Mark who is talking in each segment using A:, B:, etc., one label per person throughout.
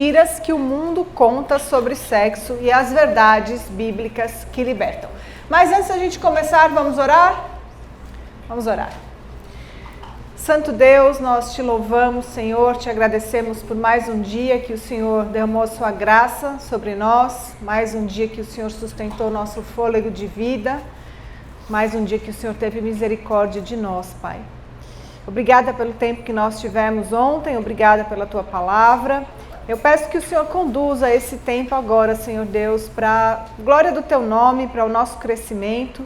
A: mentiras que o mundo conta sobre sexo e as verdades bíblicas que libertam. Mas antes da gente começar, vamos orar? Vamos orar. Santo Deus, nós te louvamos, Senhor, te agradecemos por mais um dia que o Senhor derramou a sua graça sobre nós, mais um dia que o Senhor sustentou nosso fôlego de vida, mais um dia que o Senhor teve misericórdia de nós, Pai. Obrigada pelo tempo que nós tivemos ontem, obrigada pela tua palavra. Eu peço que o Senhor conduza esse tempo agora, Senhor Deus, para a glória do teu nome, para o nosso crescimento,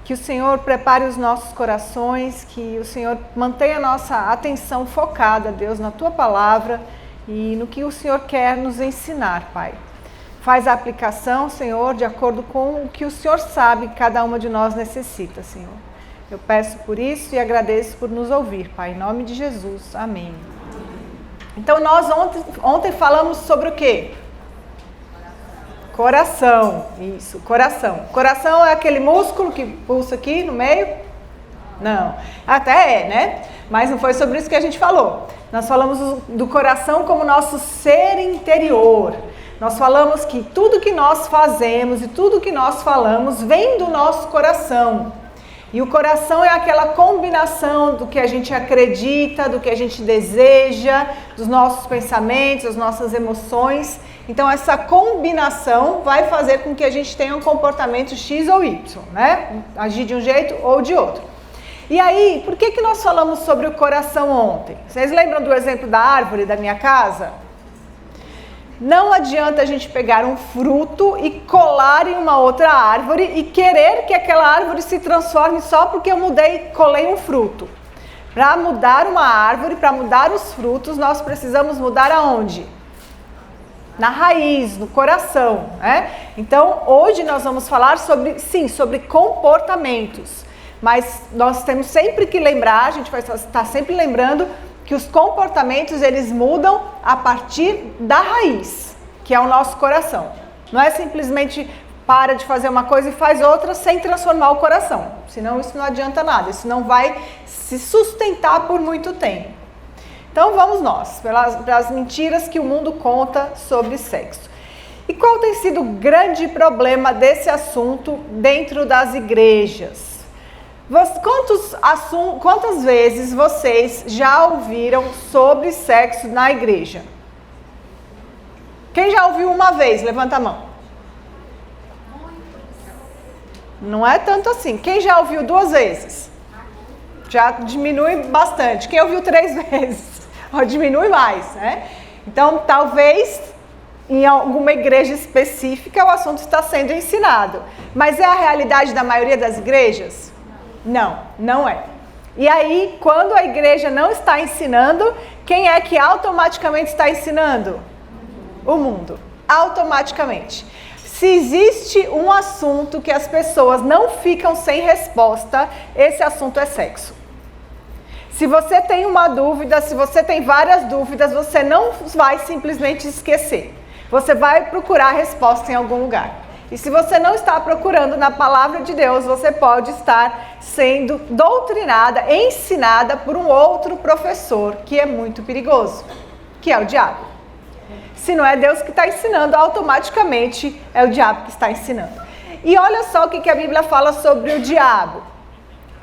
A: que o Senhor prepare os nossos corações, que o Senhor mantenha a nossa atenção focada, Deus, na tua palavra e no que o Senhor quer nos ensinar, Pai. Faz a aplicação, Senhor, de acordo com o que o Senhor sabe que cada uma de nós necessita, Senhor. Eu peço por isso e agradeço por nos ouvir, Pai, em nome de Jesus. Amém. Então nós ontem falamos sobre o quê? Coração. Isso, coração. Coração é aquele músculo que pulsa aqui no meio? Não. Até é, né? Mas não foi sobre isso que a gente falou. Nós falamos do coração como nosso ser interior. Nós falamos que tudo que nós fazemos e tudo que nós falamos vem do nosso coração. E o coração é aquela combinação do que a gente acredita, do que a gente deseja, dos nossos pensamentos, das nossas emoções. Então essa combinação vai fazer com que a gente tenha um comportamento X ou Y, né? Agir de um jeito ou de outro. E aí, por que nós falamos sobre o coração ontem? Vocês lembram do exemplo da árvore da minha casa? Não adianta a gente pegar um fruto e colar em uma outra árvore e querer que aquela árvore se transforme só porque eu colei um fruto. Para mudar uma árvore, para mudar os frutos, nós precisamos mudar aonde? Na raiz, no coração, né? Então, hoje nós vamos falar sobre comportamentos. Mas nós temos sempre que lembrar, a gente vai estar sempre lembrando que os comportamentos, eles mudam a partir da raiz, que é o nosso coração. Não é simplesmente para de fazer uma coisa e faz outra sem transformar o coração. Senão isso não adianta nada, isso não vai se sustentar por muito tempo. Então vamos nós, pelas mentiras que o mundo conta sobre sexo. E qual tem sido o grande problema desse assunto dentro das igrejas? Quantas vezes vocês já ouviram sobre sexo na igreja? Quem já ouviu uma vez? Levanta a mão. Não é tanto assim. Quem já ouviu 2 vezes? Já diminui bastante. Quem ouviu 3 vezes? Diminui mais, né? Então, talvez em alguma igreja específica o assunto está sendo ensinado. Mas é a realidade da maioria das igrejas? Não, não é. E aí, quando a igreja não está ensinando, quem é que automaticamente está ensinando? O mundo. Automaticamente. Se existe um assunto que as pessoas não ficam sem resposta, esse assunto é sexo. Se você tem uma dúvida, se você tem várias dúvidas, você não vai simplesmente esquecer. Você vai procurar a resposta em algum lugar. E se você não está procurando na palavra de Deus, você pode estar sendo doutrinada, ensinada por um outro professor, que é muito perigoso, que é o diabo. Se não é Deus que está ensinando, automaticamente é o diabo que está ensinando. E olha só o que a Bíblia fala sobre o diabo.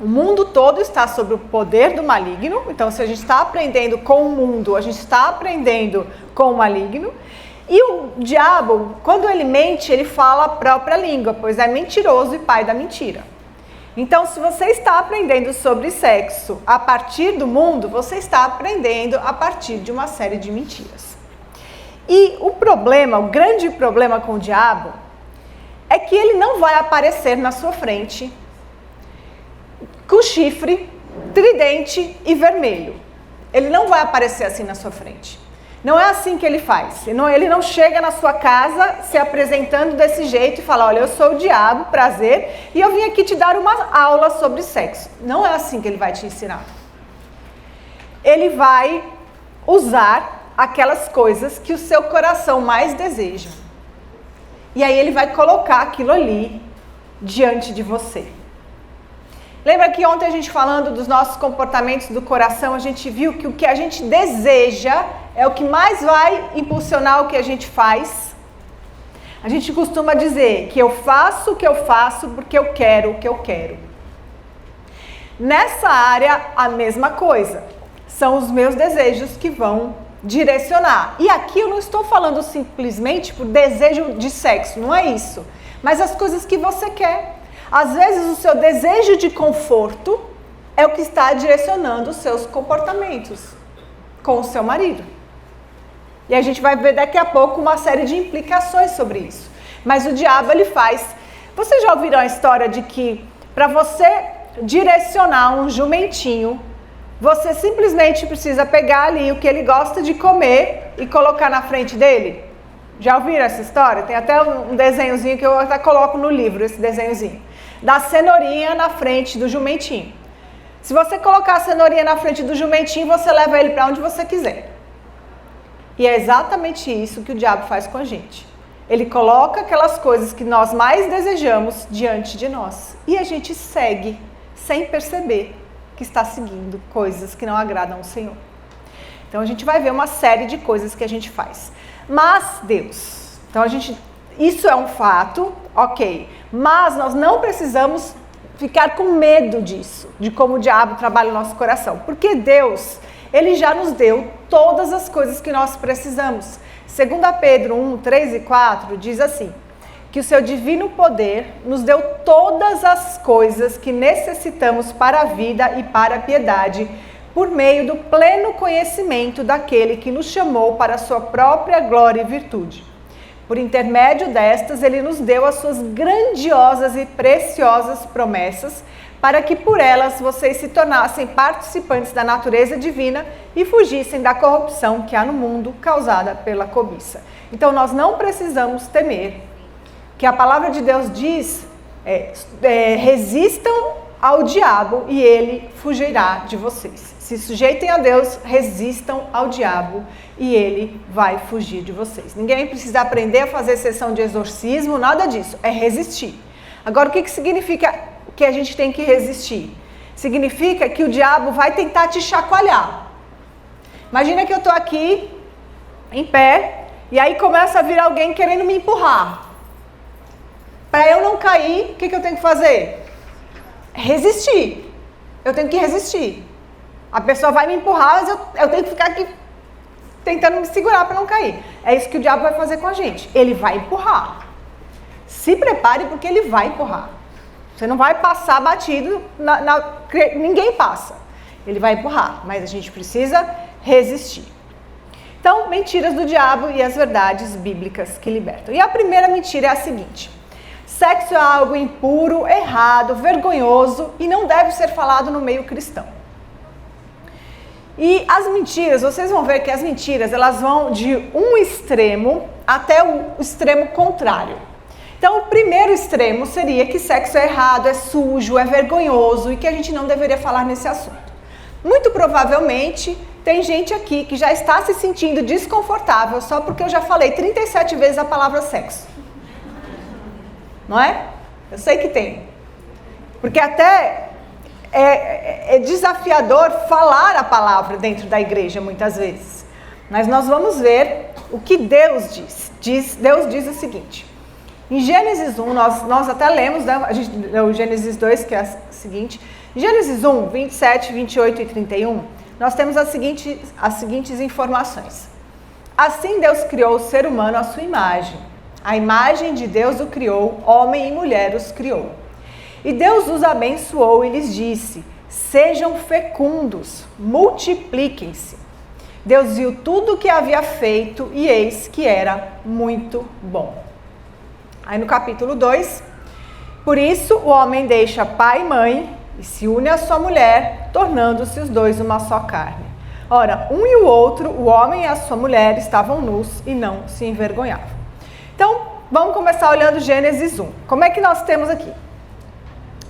A: O mundo todo está sob o poder do maligno. Então, se a gente está aprendendo com o mundo, a gente está aprendendo com o maligno. E o diabo, quando ele mente, ele fala a própria língua, pois é mentiroso e pai da mentira. Então, se você está aprendendo sobre sexo a partir do mundo, você está aprendendo a partir de uma série de mentiras. E o grande problema com o diabo, é que ele não vai aparecer na sua frente com chifre, tridente e vermelho. Ele não vai aparecer assim na sua frente. Não é assim que ele faz. Ele não chega na sua casa se apresentando desse jeito e fala: olha, eu sou o diabo, prazer, e eu vim aqui te dar uma aula sobre sexo. Não é assim que ele vai te ensinar. Ele vai usar aquelas coisas que o seu coração mais deseja. E aí ele vai colocar aquilo ali diante de você. Lembra que ontem a gente falando dos nossos comportamentos do coração, a gente viu que o que a gente deseja é o que mais vai impulsionar o que a gente faz? A gente costuma dizer que eu faço o que eu faço porque eu quero o que eu quero. Nessa área, a mesma coisa. São os meus desejos que vão direcionar. E aqui eu não estou falando simplesmente por desejo de sexo, não é isso. Mas as coisas que você quer. Às vezes o seu desejo de conforto é o que está direcionando os seus comportamentos com o seu marido. E a gente vai ver daqui a pouco uma série de implicações sobre isso. Mas o diabo, ele faz... Vocês já ouviram a história de que para você direcionar um jumentinho, você simplesmente precisa pegar ali o que ele gosta de comer e colocar na frente dele? Já ouviram essa história? Tem até um desenhozinho que eu até coloco no livro, esse desenhozinho. Da cenourinha na frente do jumentinho. Se você colocar a cenourinha na frente do jumentinho, você leva ele para onde você quiser. E é exatamente isso que o diabo faz com a gente. Ele coloca aquelas coisas que nós mais desejamos diante de nós. E a gente segue, sem perceber que está seguindo coisas que não agradam ao Senhor. Então a gente vai ver uma série de coisas que a gente faz. Mas Deus, então isso é um fato, ok, mas nós não precisamos ficar com medo disso, de como o diabo trabalha o nosso coração, porque Deus, ele já nos deu todas as coisas que nós precisamos. 2 Pedro 1, 3 e 4 diz assim, que o seu divino poder nos deu todas as coisas que necessitamos para a vida e para a piedade, por meio do pleno conhecimento daquele que nos chamou para a sua própria glória e virtude. Por intermédio destas, ele nos deu as suas grandiosas e preciosas promessas, para que por elas vocês se tornassem participantes da natureza divina e fugissem da corrupção que há no mundo causada pela cobiça. Então nós não precisamos temer, que a palavra de Deus diz, resistam ao diabo e ele fugirá de vocês. Se sujeitem a Deus, resistam ao diabo e ele vai fugir de vocês. Ninguém precisa aprender a fazer sessão de exorcismo, nada disso, é resistir. Agora, o que significa que a gente tem que resistir? Significa que o diabo vai tentar te chacoalhar. Imagina que eu estou aqui, em pé, e aí começa a vir alguém querendo me empurrar. Para eu não cair, o que eu tenho que fazer? Resistir. Eu tenho que resistir. A pessoa vai me empurrar, mas eu tenho que ficar aqui tentando me segurar para não cair. É isso que o diabo vai fazer com a gente. Ele vai empurrar. Se prepare porque ele vai empurrar. Você não vai passar batido, ninguém passa. Ele vai empurrar, mas a gente precisa resistir. Então, mentiras do diabo e as verdades bíblicas que libertam. E a primeira mentira é a seguinte: sexo é algo impuro, errado, vergonhoso e não deve ser falado no meio cristão. E as mentiras, vocês vão ver que as mentiras, elas vão de um extremo até o extremo contrário. Então, o primeiro extremo seria que sexo é errado, é sujo, é vergonhoso e que a gente não deveria falar nesse assunto. Muito provavelmente, tem gente aqui que já está se sentindo desconfortável só porque eu já falei 37 vezes a palavra sexo. Não é? Eu sei que tem. Porque até é desafiador falar a palavra dentro da igreja muitas vezes. Mas nós vamos ver o que Deus diz. Deus diz o seguinte. Em Gênesis 1, nós até lemos, né? A gente leu Gênesis 2, que é a seguinte. Em Gênesis 1, 27, 28 e 31, nós temos as seguintes informações. Assim Deus criou o ser humano à sua imagem. A imagem de Deus o criou, homem e mulher os criou. E Deus os abençoou e lhes disse: sejam fecundos, multipliquem-se. Deus viu tudo o que havia feito e eis que era muito bom. Aí no capítulo 2, por isso o homem deixa pai e mãe e se une à sua mulher, tornando-se os dois uma só carne. Ora, um e o outro, o homem e a sua mulher, estavam nus e não se envergonhavam. Então, vamos começar olhando Gênesis 1. Como é que nós temos aqui?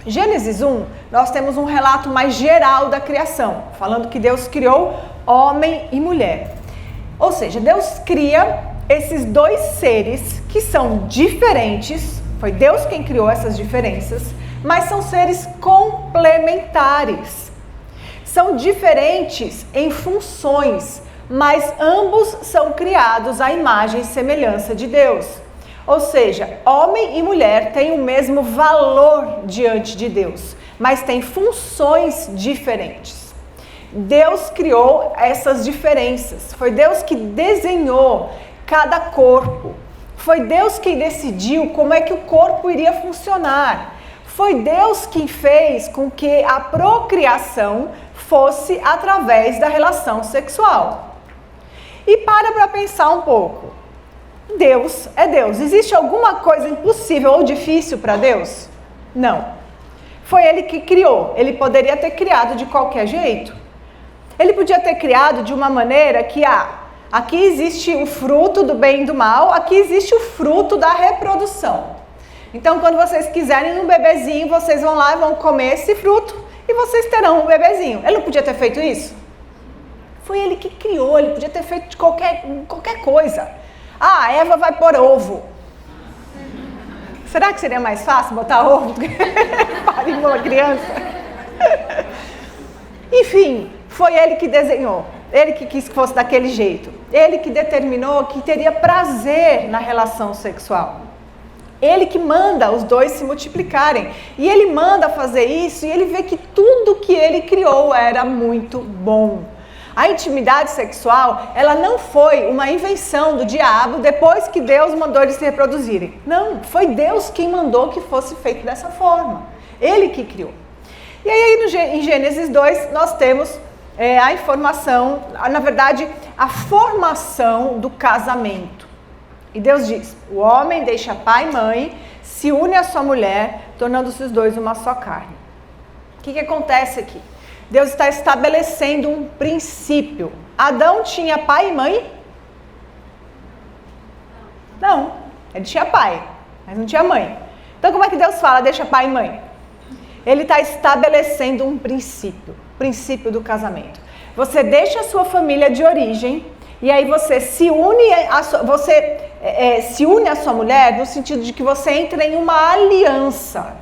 A: Gênesis 1, nós temos um relato mais geral da criação, falando que Deus criou homem e mulher. Ou seja, Deus cria esses dois seres que são diferentes, foi Deus quem criou essas diferenças, mas são seres complementares. São diferentes em funções, mas ambos são criados à imagem e semelhança de Deus. Ou seja, homem e mulher têm o mesmo valor diante de Deus, mas têm funções diferentes. Deus criou essas diferenças. Foi Deus que desenhou cada corpo. Foi Deus quem decidiu como é que o corpo iria funcionar. Foi Deus quem fez com que a procriação fosse através da relação sexual. E para pensar um pouco. Deus é Deus. Existe alguma coisa impossível ou difícil para Deus? Não. Foi Ele que criou. Ele poderia ter criado de qualquer jeito. Ele podia ter criado de uma maneira que, aqui existe o fruto do bem e do mal, aqui existe o fruto da reprodução. Então, quando vocês quiserem um bebezinho, vocês vão lá e vão comer esse fruto e vocês terão um bebezinho. Ele não podia ter feito isso? Foi Ele que criou, Ele podia ter feito de qualquer coisa. A Eva vai pôr ovo. Será que seria mais fácil botar ovo do que para uma criança? Enfim, foi Ele que desenhou. Ele que quis que fosse daquele jeito. Ele que determinou que teria prazer na relação sexual. Ele que manda os dois se multiplicarem. E Ele manda fazer isso e Ele vê que tudo que Ele criou era muito bom. A intimidade sexual, ela não foi uma invenção do diabo depois que Deus mandou eles se reproduzirem. Não, foi Deus quem mandou que fosse feito dessa forma. Ele que criou. E aí em Gênesis 2 nós temos a informação, na verdade, a formação do casamento. E Deus diz, o homem deixa pai e mãe, se une à sua mulher, tornando-se os dois uma só carne. O que acontece aqui? Deus está estabelecendo um princípio. Adão tinha pai e mãe? Não, ele tinha pai, mas não tinha mãe. Então como é que Deus fala, deixa pai e mãe? Ele está estabelecendo um princípio, o princípio do casamento. Você deixa a sua família de origem e aí você se une à sua mulher no sentido de que você entra em uma aliança.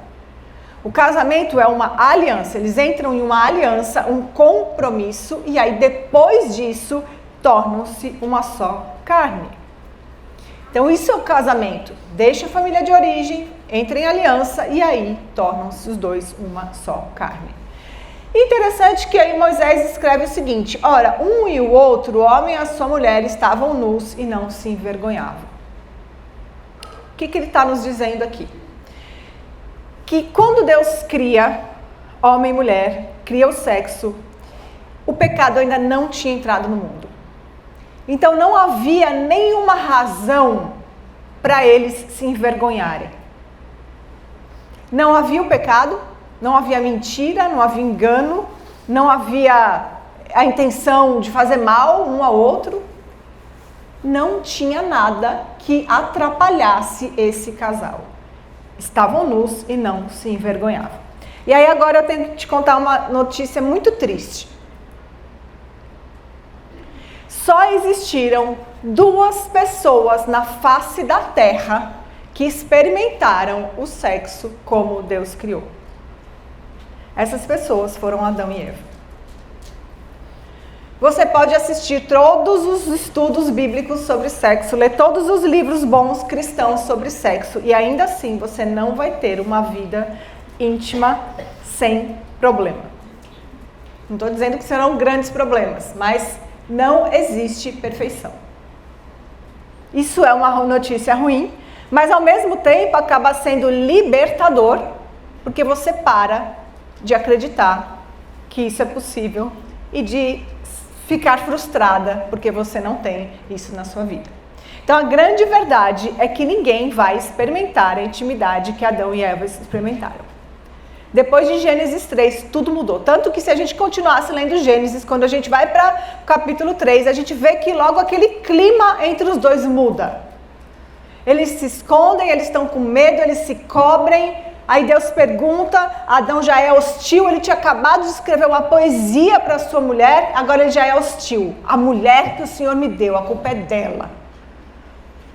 A: O casamento é uma aliança, eles entram em uma aliança, um compromisso, e aí depois disso tornam-se uma só carne. Então isso é o casamento, deixa a família de origem, entra em aliança e aí tornam-se os dois uma só carne. Interessante que aí Moisés escreve o seguinte, ora, um e o outro, o homem e a sua mulher, estavam nus e não se envergonhavam. O que ele está nos dizendo aqui? Que quando Deus cria homem e mulher, cria o sexo, o pecado ainda não tinha entrado no mundo. Então não havia nenhuma razão para eles se envergonharem. Não havia o pecado, não havia mentira, não havia engano, não havia a intenção de fazer mal um ao outro. Não tinha nada que atrapalhasse esse casal. Estavam nus e não se envergonhavam. E aí agora eu tenho que te contar uma notícia muito triste. Só existiram 2 pessoas na face da terra que experimentaram o sexo como Deus criou. Essas pessoas foram Adão e Eva. Você pode assistir todos os estudos bíblicos sobre sexo, ler todos os livros bons cristãos sobre sexo e ainda assim você não vai ter uma vida íntima sem problema. Não estou dizendo que serão grandes problemas, mas não existe perfeição. Isso é uma notícia ruim, mas ao mesmo tempo acaba sendo libertador, porque você para de acreditar que isso é possível e de ficar frustrada porque você não tem isso na sua vida. Então a grande verdade é que ninguém vai experimentar a intimidade que Adão e Eva experimentaram. Depois de Gênesis 3, tudo mudou. Tanto que se a gente continuasse lendo Gênesis, quando a gente vai para o capítulo 3, a gente vê que logo aquele clima entre os dois muda. Eles se escondem, eles estão com medo, eles se cobrem. Aí Deus pergunta, Adão já é hostil, ele tinha acabado de escrever uma poesia para sua mulher, agora ele já é hostil. A mulher que o Senhor me deu, a culpa é dela.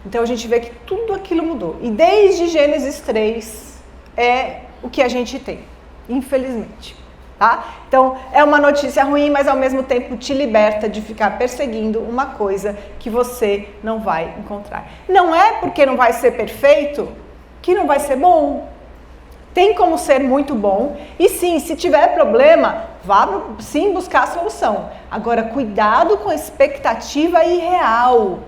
A: Então a gente vê que tudo aquilo mudou. E desde Gênesis 3 é o que a gente tem, infelizmente. Tá? Então, é uma notícia ruim, mas ao mesmo tempo te liberta de ficar perseguindo uma coisa que você não vai encontrar. Não é porque não vai ser perfeito que não vai ser bom. Tem como ser muito bom. E sim, se tiver problema, vá sim buscar a solução. Agora, cuidado com a expectativa irreal.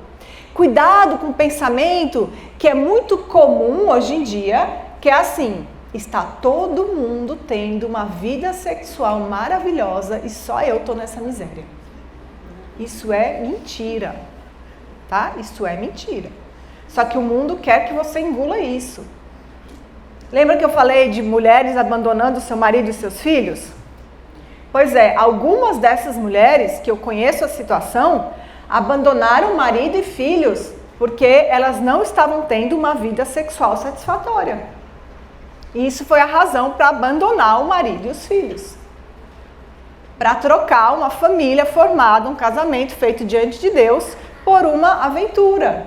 A: Cuidado com o pensamento que é muito comum hoje em dia, que é assim: está todo mundo tendo uma vida sexual maravilhosa e só eu tô nessa miséria. Isso é mentira, tá? Isso é mentira. Só que o mundo quer que você engula isso. Lembra que eu falei de mulheres abandonando seu marido e seus filhos? Pois é, algumas dessas mulheres, que eu conheço a situação, abandonaram marido e filhos porque elas não estavam tendo uma vida sexual satisfatória. E isso foi a razão para abandonar o marido e os filhos. Para trocar uma família formada, um casamento feito diante de Deus, por uma aventura.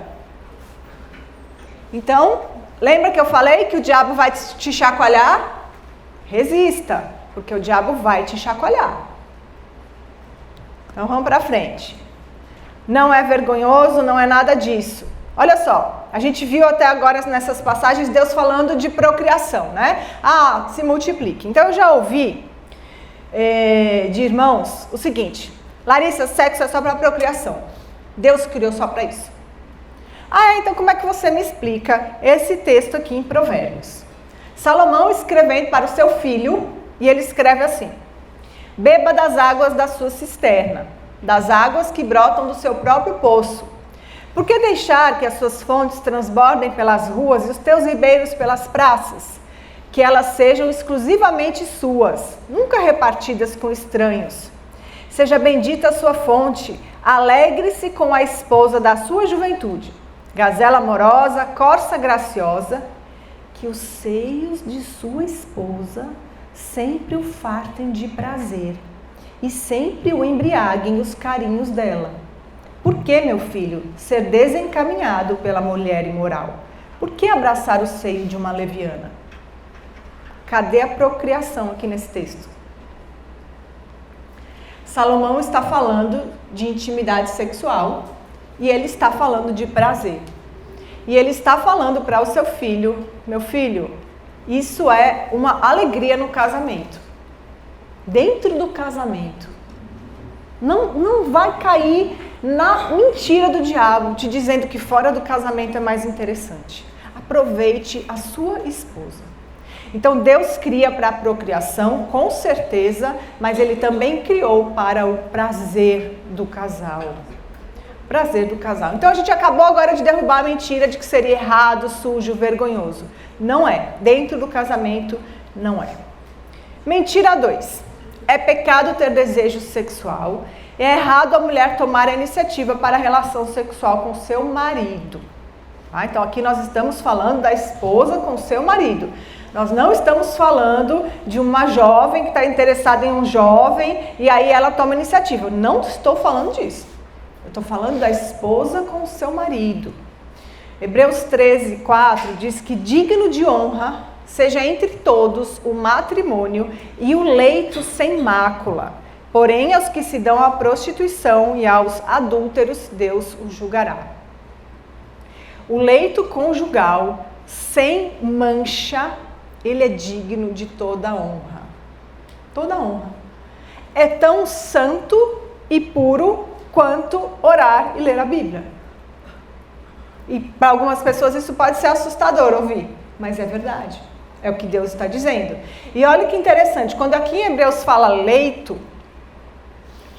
A: Então, lembra que eu falei que o diabo vai te chacoalhar? Resista, porque o diabo vai te chacoalhar. Então vamos para frente. Não é vergonhoso, não é nada disso. Olha só, a gente viu até agora nessas passagens Deus falando de procriação, né? Ah, se multiplique. Então eu já ouvi de irmãos o seguinte: Larissa, sexo é só para procriação. Deus criou só para isso. Então como é que você me explica esse texto aqui em Provérbios? Salomão escrevendo para o seu filho, e ele escreve assim: beba das águas da sua cisterna, das águas que brotam do seu próprio poço. Por que deixar que as suas fontes transbordem pelas ruas e os teus ribeiros pelas praças? Que elas sejam exclusivamente suas, nunca repartidas com estranhos. Seja bendita a sua fonte, alegre-se com a esposa da sua juventude. Gazela amorosa, corça graciosa, que os seios de sua esposa sempre o fartem de prazer e sempre o embriaguem os carinhos dela. Por que, meu filho, ser desencaminhado pela mulher imoral? Por que abraçar o seio de uma leviana? Cadê a procriação aqui nesse texto? Salomão está falando de intimidade sexual e ele está falando de prazer. E ele está falando para o seu filho: meu filho, isso é uma alegria no casamento. Dentro do casamento. Não vai cair na mentira do diabo, te dizendo que fora do casamento é mais interessante. Aproveite a sua esposa. Então Deus cria para a procriação, com certeza, mas Ele também criou para o prazer do casal. Prazer do casal. Então a gente acabou agora de derrubar a mentira de que seria errado, sujo, vergonhoso. Não é. Dentro do casamento, não é. Mentira 2. É pecado ter desejo sexual. É errado a mulher tomar a iniciativa para a relação sexual com seu marido. Então aqui nós estamos falando da esposa com seu marido. Nós não estamos falando de uma jovem que está interessada em um jovem e aí ela toma iniciativa. Não estou falando disso. Eu estou falando da esposa com o seu marido. Hebreus 13:4 diz que digno de honra seja entre todos o matrimônio e o leito sem mácula. Porém, aos que se dão à prostituição e aos adúlteros, Deus os julgará. O leito conjugal, sem mancha, ele é digno de toda honra. Toda honra. É tão santo e puro quanto orar e ler a Bíblia. E para algumas pessoas isso pode ser assustador ouvir, mas é verdade. É o que Deus está dizendo. E olha que interessante, quando aqui em Hebreus fala leito,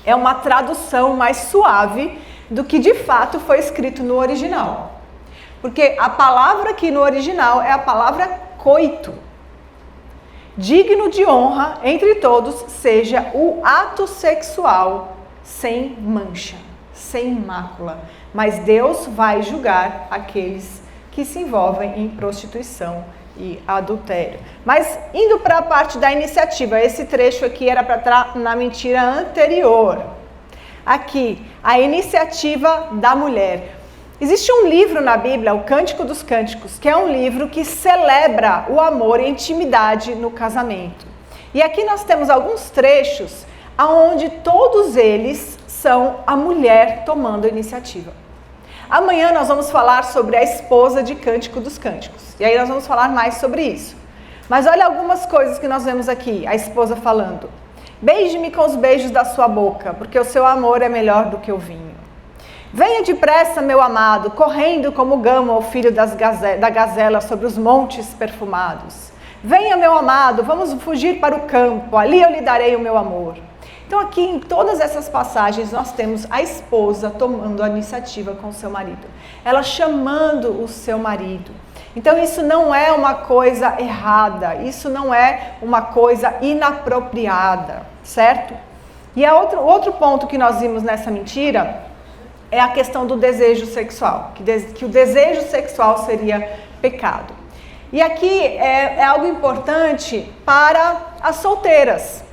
A: é uma tradução mais suave do que de fato foi escrito no original. Porque a palavra aqui no original é a palavra coito. Digno de honra entre todos seja o ato sexual sem mancha, sem mácula. Mas Deus vai julgar aqueles que se envolvem em prostituição e adultério. Mas indo para a parte da iniciativa, esse trecho aqui era para estar na mentira anterior. Aqui, a iniciativa da mulher. Existe um livro na Bíblia, o Cântico dos Cânticos, que é um livro que celebra o amor e a intimidade no casamento. E aqui nós temos alguns trechos onde todos eles são a mulher tomando a iniciativa. Amanhã nós vamos falar sobre a esposa de Cântico dos Cânticos. E aí nós vamos falar mais sobre isso. Mas olha algumas coisas que nós vemos aqui, a esposa falando. Beije-me com os beijos da sua boca, porque o seu amor é melhor do que o vinho. Venha depressa, meu amado, correndo como gama o filho da gazela sobre os montes perfumados. Venha, meu amado, vamos fugir para o campo, ali eu lhe darei o meu amor. Então aqui em todas essas passagens nós temos a esposa tomando a iniciativa com o seu marido. Ela chamando o seu marido. Então isso não é uma coisa errada, isso não é uma coisa inapropriada, certo? E outro ponto que nós vimos nessa mentira é a questão do desejo sexual, que o desejo sexual seria pecado. E aqui é algo importante para as solteiras.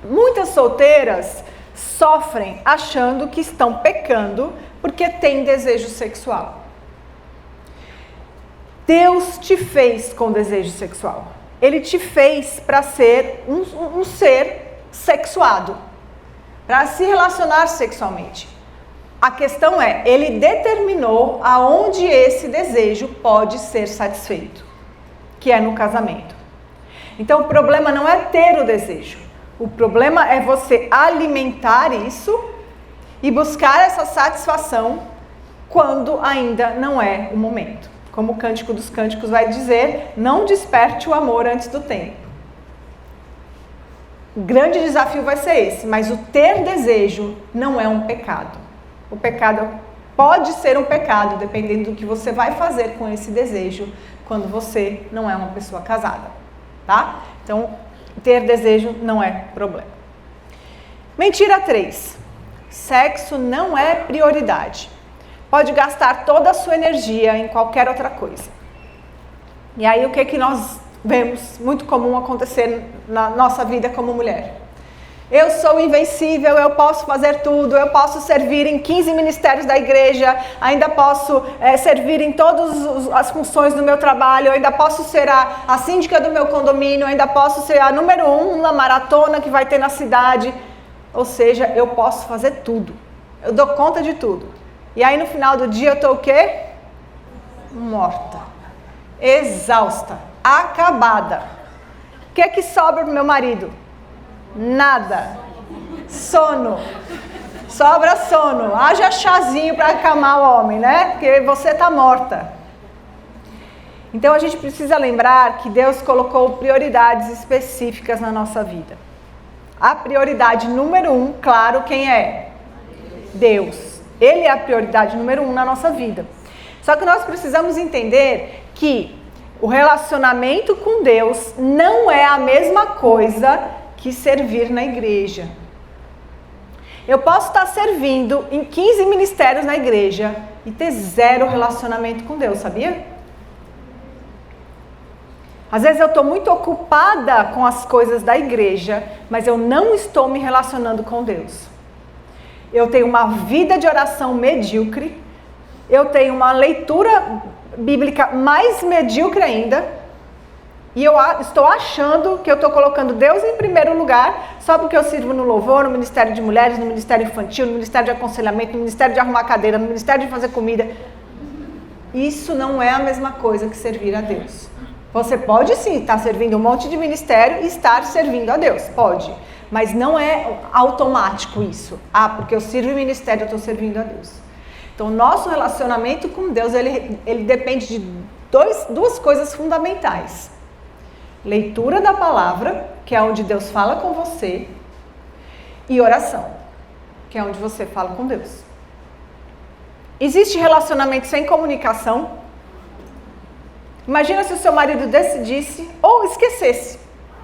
A: Muitas solteiras sofrem achando que estão pecando porque têm desejo sexual. Deus te fez com desejo sexual. Ele te fez para ser um ser sexuado, para se relacionar sexualmente. A questão é, ele determinou aonde esse desejo pode ser satisfeito, que é no casamento. Então o problema não é ter o desejo, o problema é você alimentar isso e buscar essa satisfação quando ainda não é o momento. Como o Cântico dos Cânticos vai dizer, não desperte o amor antes do tempo. O grande desafio vai ser esse, mas o ter desejo não é um pecado. O pecado pode ser um pecado, dependendo do que você vai fazer com esse desejo quando você não é uma pessoa casada, tá? Então, ter desejo não é problema. Mentira 3. Sexo não é prioridade. Pode gastar toda a sua energia em qualquer outra coisa. E aí o que nós vemos muito comum acontecer na nossa vida como mulher? Eu sou invencível, eu posso fazer tudo, eu posso servir em 15 ministérios da igreja, ainda posso servir em todas as funções do meu trabalho, eu ainda posso ser a síndica do meu condomínio, eu ainda posso ser a número 1 na maratona que vai ter na cidade. Ou seja, eu posso fazer tudo, eu dou conta de tudo. E aí no final do dia eu estou o quê? Morta, exausta, acabada. O que é que sobra para o meu marido? Nada. Sono. Sobra sono. Haja chazinho para acalmar o homem, né? Porque você está morta. Então a gente precisa lembrar que Deus colocou prioridades específicas na nossa vida. A prioridade número 1, claro, quem é? Deus. Ele é a prioridade número 1 na nossa vida. Só que nós precisamos entender que o relacionamento com Deus não é a mesma coisa que servir na igreja. Eu posso estar servindo em 15 ministérios na igreja e ter zero relacionamento com Deus, sabia? Às vezes eu estou muito ocupada com as coisas da igreja, mas eu não estou me relacionando com Deus. Eu tenho uma vida de oração medíocre, eu tenho uma leitura bíblica mais medíocre ainda, e eu estou achando que eu estou colocando Deus em primeiro lugar, só porque eu sirvo no louvor, no Ministério de Mulheres, no Ministério Infantil, no Ministério de Aconselhamento, no Ministério de Arrumar Cadeira, no Ministério de Fazer Comida. Isso não é a mesma coisa que servir a Deus. Você pode sim estar servindo um monte de ministério e estar servindo a Deus, pode. Mas não é automático isso. Ah, porque eu sirvo em ministério, eu estou servindo a Deus. Então, nosso relacionamento com Deus, ele depende de duas coisas fundamentais. Leitura da palavra, que é onde Deus fala com você, e oração, que é onde você fala com Deus. Existe relacionamento sem comunicação? Imagina se o seu marido decidisse ou esquecesse.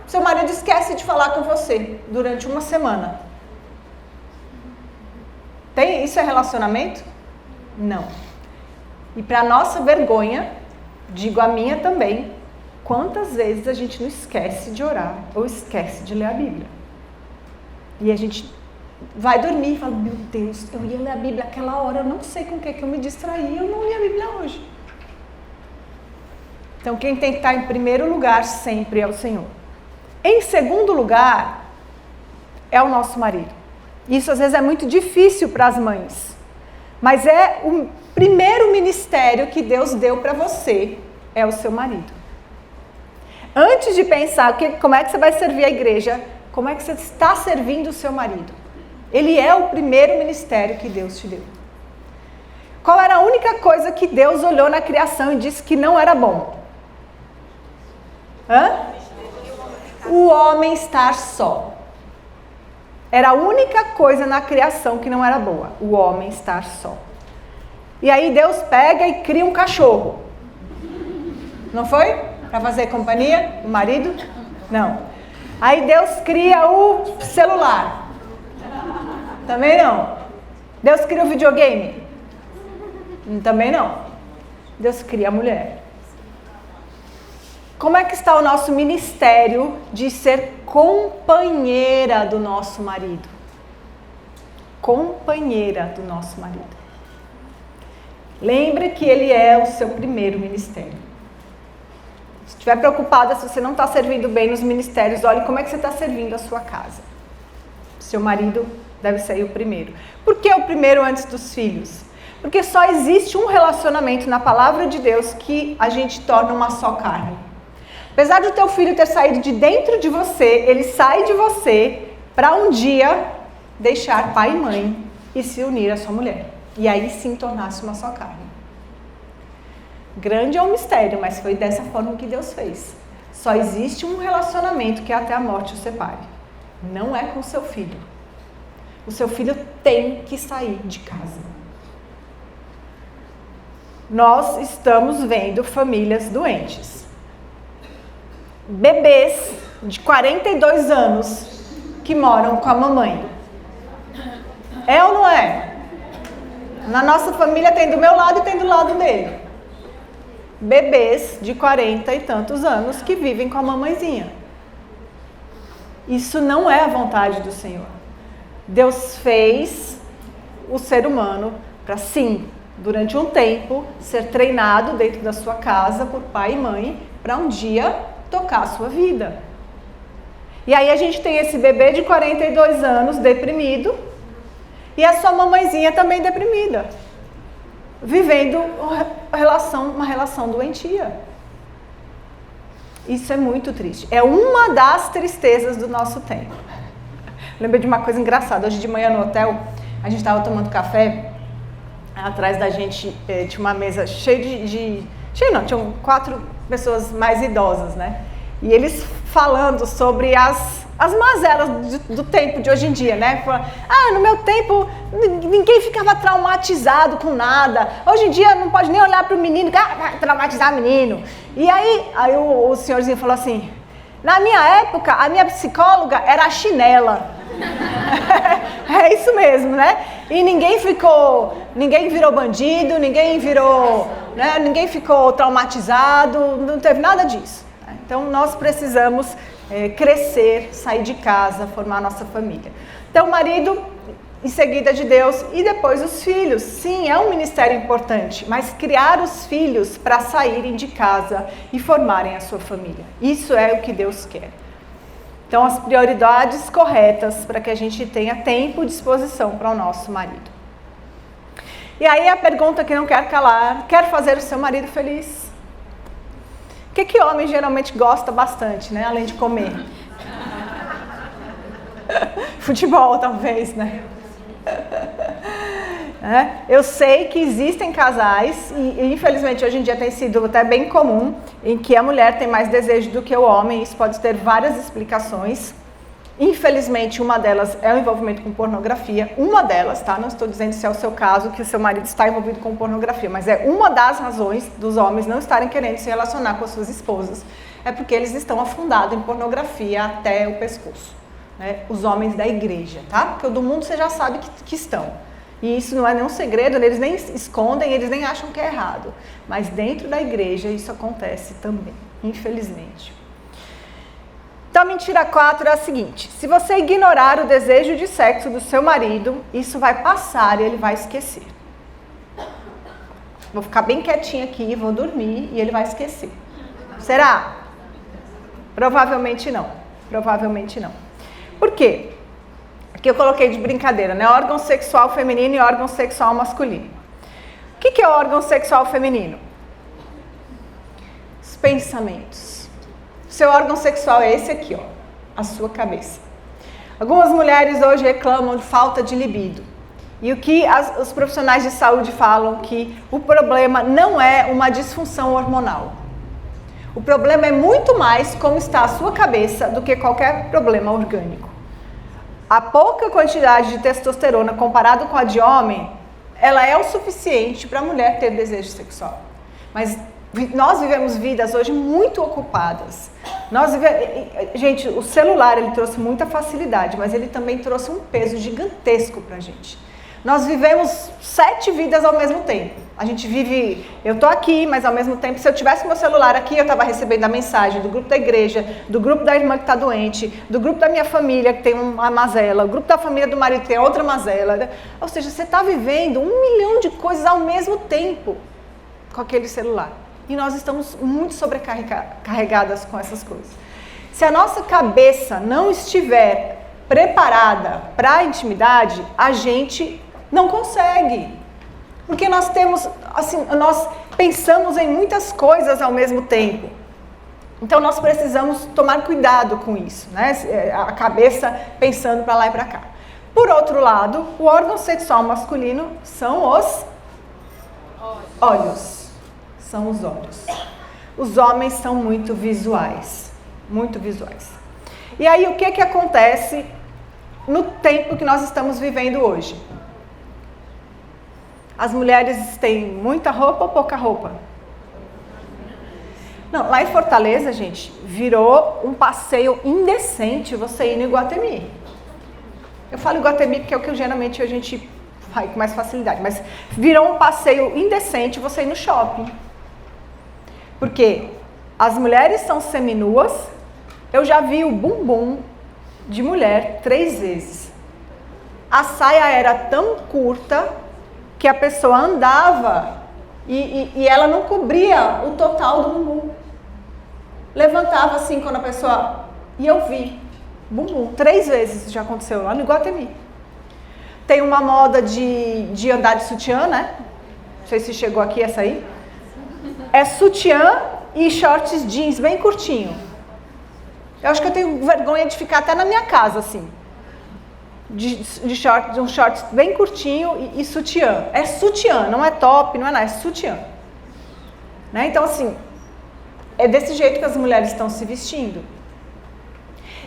A: Seu marido esquece de falar com você durante uma semana. Isso é relacionamento? Não. E para nossa vergonha, digo a minha também, quantas vezes a gente não esquece de orar ou esquece de ler a Bíblia? E a gente vai dormir e fala, meu Deus, eu ia ler a Bíblia aquela hora, eu não sei com o que eu me distraí, eu não li a Bíblia hoje. Então quem tem que estar em primeiro lugar sempre é o Senhor. Em segundo lugar, é o nosso marido. Isso às vezes é muito difícil para as mães, mas é o primeiro ministério que Deus deu para você, é o seu marido. Antes de pensar como é que você vai servir a igreja, como é que você está servindo o seu marido? Ele é o primeiro ministério que Deus te deu. Qual era a única coisa que Deus olhou na criação e disse que não era bom? O homem estar só. Era a única coisa na criação que não era boa, o homem estar só. E aí Deus pega e cria um cachorro. Não foi? Para fazer companhia? O marido? Não. Aí Deus cria o celular. Também não. Deus cria o videogame? Também não. Deus cria a mulher. Como é que está o nosso ministério de ser companheira do nosso marido? Companheira do nosso marido. Lembre que ele é o seu primeiro ministério. Se estiver preocupada se você não está servindo bem nos ministérios, olhe como é que você está servindo a sua casa. Seu marido deve ser o primeiro. Por que o primeiro antes dos filhos? Porque só existe um relacionamento na palavra de Deus que a gente torna uma só carne. Apesar do teu filho ter saído de dentro de você, ele sai de você para um dia deixar pai e mãe e se unir à sua mulher. E aí sim tornar-se uma só carne. Grande é um mistério, mas foi dessa forma que Deus fez. Só existe um relacionamento que até a morte o separe. Não é com o seu filho. O seu filho tem que sair de casa. Nós estamos vendo famílias doentes. Bebês de 42 anos que moram com a mamãe. É ou não é? Na nossa família tem do meu lado e tem do lado dele. Bebês de 40 e tantos anos que vivem com a mamãezinha. Isso não é a vontade do Senhor. Deus fez o ser humano para sim, durante um tempo, ser treinado dentro da sua casa por pai e mãe, para um dia tocar a sua vida. E aí a gente tem esse bebê de 42 anos deprimido e a sua mamãezinha também deprimida, vivendo uma relação doentia. Isso é muito triste. É uma das tristezas do nosso tempo. Lembrei de uma coisa engraçada. Hoje de manhã no hotel, a gente estava tomando café. Atrás da gente tinha uma mesa cheia tinham 4 pessoas mais idosas, né? E eles falando sobre as mazelas do tempo de hoje em dia, né? Falando, no meu tempo ninguém ficava traumatizado com nada. Hoje em dia não pode nem olhar para o menino, vai traumatizar o menino. E aí o senhorzinho falou assim, na minha época a minha psicóloga era a chinela. É isso mesmo, né? E ninguém virou bandido, ninguém ficou traumatizado, não teve nada disso. Então nós precisamos crescer, sair de casa, formar a nossa família. Então o marido, em seguida de Deus, e depois os filhos. Sim, é um ministério importante, mas criar os filhos para saírem de casa e formarem a sua família. Isso é o que Deus quer. Então, as prioridades corretas para que a gente tenha tempo e disposição para o nosso marido. E aí a pergunta que não quer calar, quer fazer o seu marido feliz? O que homem geralmente gosta bastante, né? Além de comer. Futebol, talvez, né? Eu sei que existem casais, e infelizmente hoje em dia tem sido até bem comum, em que a mulher tem mais desejo do que o homem. Isso pode ter várias explicações. Infelizmente, uma delas é o envolvimento com pornografia. Uma delas, tá? Não estou dizendo se é o seu caso, que o seu marido está envolvido com pornografia, mas é uma das razões dos homens não estarem querendo se relacionar com as suas esposas. É porque eles estão afundados em pornografia até o pescoço. Né? Os homens da igreja, tá? Porque o do mundo você já sabe que estão. E isso não é nenhum segredo, eles nem escondem, eles nem acham que é errado. Mas dentro da igreja isso acontece também, infelizmente. Então, a mentira 4 é a seguinte: se você ignorar o desejo de sexo do seu marido, isso vai passar e ele vai esquecer. Vou ficar bem quietinha aqui, vou dormir e ele vai esquecer. Será? Provavelmente não. Provavelmente não. Por quê? Aqui eu coloquei de brincadeira, né? Órgão sexual feminino e órgão sexual masculino. O que é o órgão sexual feminino? Os pensamentos. O seu órgão sexual é esse aqui, ó, a sua cabeça. Algumas mulheres hoje reclamam de falta de libido. E o que os profissionais de saúde falam que o problema não é uma disfunção hormonal. O problema é muito mais como está a sua cabeça do que qualquer problema orgânico. A pouca quantidade de testosterona comparado com a de homem, ela é o suficiente para a mulher ter desejo sexual. Mas nós vivemos vidas hoje muito ocupadas. Gente, o celular ele trouxe muita facilidade, mas ele também trouxe um peso gigantesco para a gente. Nós vivemos 7 vidas ao mesmo tempo. A gente vive, eu tô aqui, mas ao mesmo tempo, se eu tivesse meu celular aqui, eu estava recebendo a mensagem do grupo da igreja, do grupo da irmã que está doente, do grupo da minha família que tem uma mazela, o grupo da família do marido que tem outra mazela. Ou seja, você está vivendo 1 milhão de coisas ao mesmo tempo com aquele celular. E nós estamos muito sobrecarregadas com essas coisas. Se a nossa cabeça não estiver preparada para a intimidade, a gente não consegue, porque nós temos, assim, nós pensamos em muitas coisas ao mesmo tempo. Então nós precisamos tomar cuidado com isso, né? A cabeça pensando para lá e para cá. Por outro lado, o órgão sexual masculino são os olhos. São os olhos. Os homens são muito visuais, muito visuais. E aí o que acontece no tempo que nós estamos vivendo hoje? As mulheres têm muita roupa ou pouca roupa? Não, lá em Fortaleza, gente, virou um passeio indecente você ir no Iguatemi. Eu falo Iguatemi porque é o que geralmente a gente vai com mais facilidade, mas virou um passeio indecente você ir no shopping. Porque as mulheres são seminuas, eu já vi o bumbum de mulher 3 vezes. A saia era tão curta que a pessoa andava e ela não cobria o total do bumbum. Levantava assim quando a pessoa... E eu vi bumbum 3 vezes, já aconteceu lá no Iguatemi. Tem uma moda de andar de sutiã, né? Não sei se chegou aqui essa aí. É sutiã e shorts jeans bem curtinho. Eu acho que eu tenho vergonha de ficar até na minha casa, assim. De shorts bem curtinho e sutiã. É sutiã, não é top, não é nada, é sutiã. Né? Então, assim, é desse jeito que as mulheres estão se vestindo.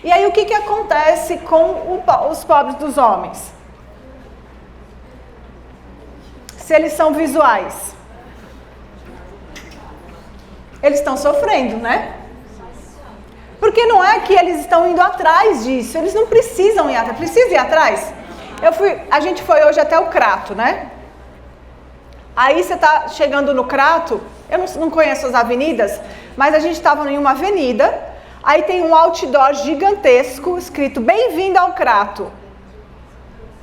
A: E aí, o que acontece com os pobres dos homens? Se eles são visuais, eles estão sofrendo, né? Porque não é que eles estão indo atrás disso, eles não precisam ir atrás. Precisa ir atrás? A gente foi hoje até o Crato, né? Aí você tá chegando no Crato, eu não conheço as avenidas, mas a gente estava em uma avenida, aí tem um outdoor gigantesco escrito "Bem-vindo ao Crato".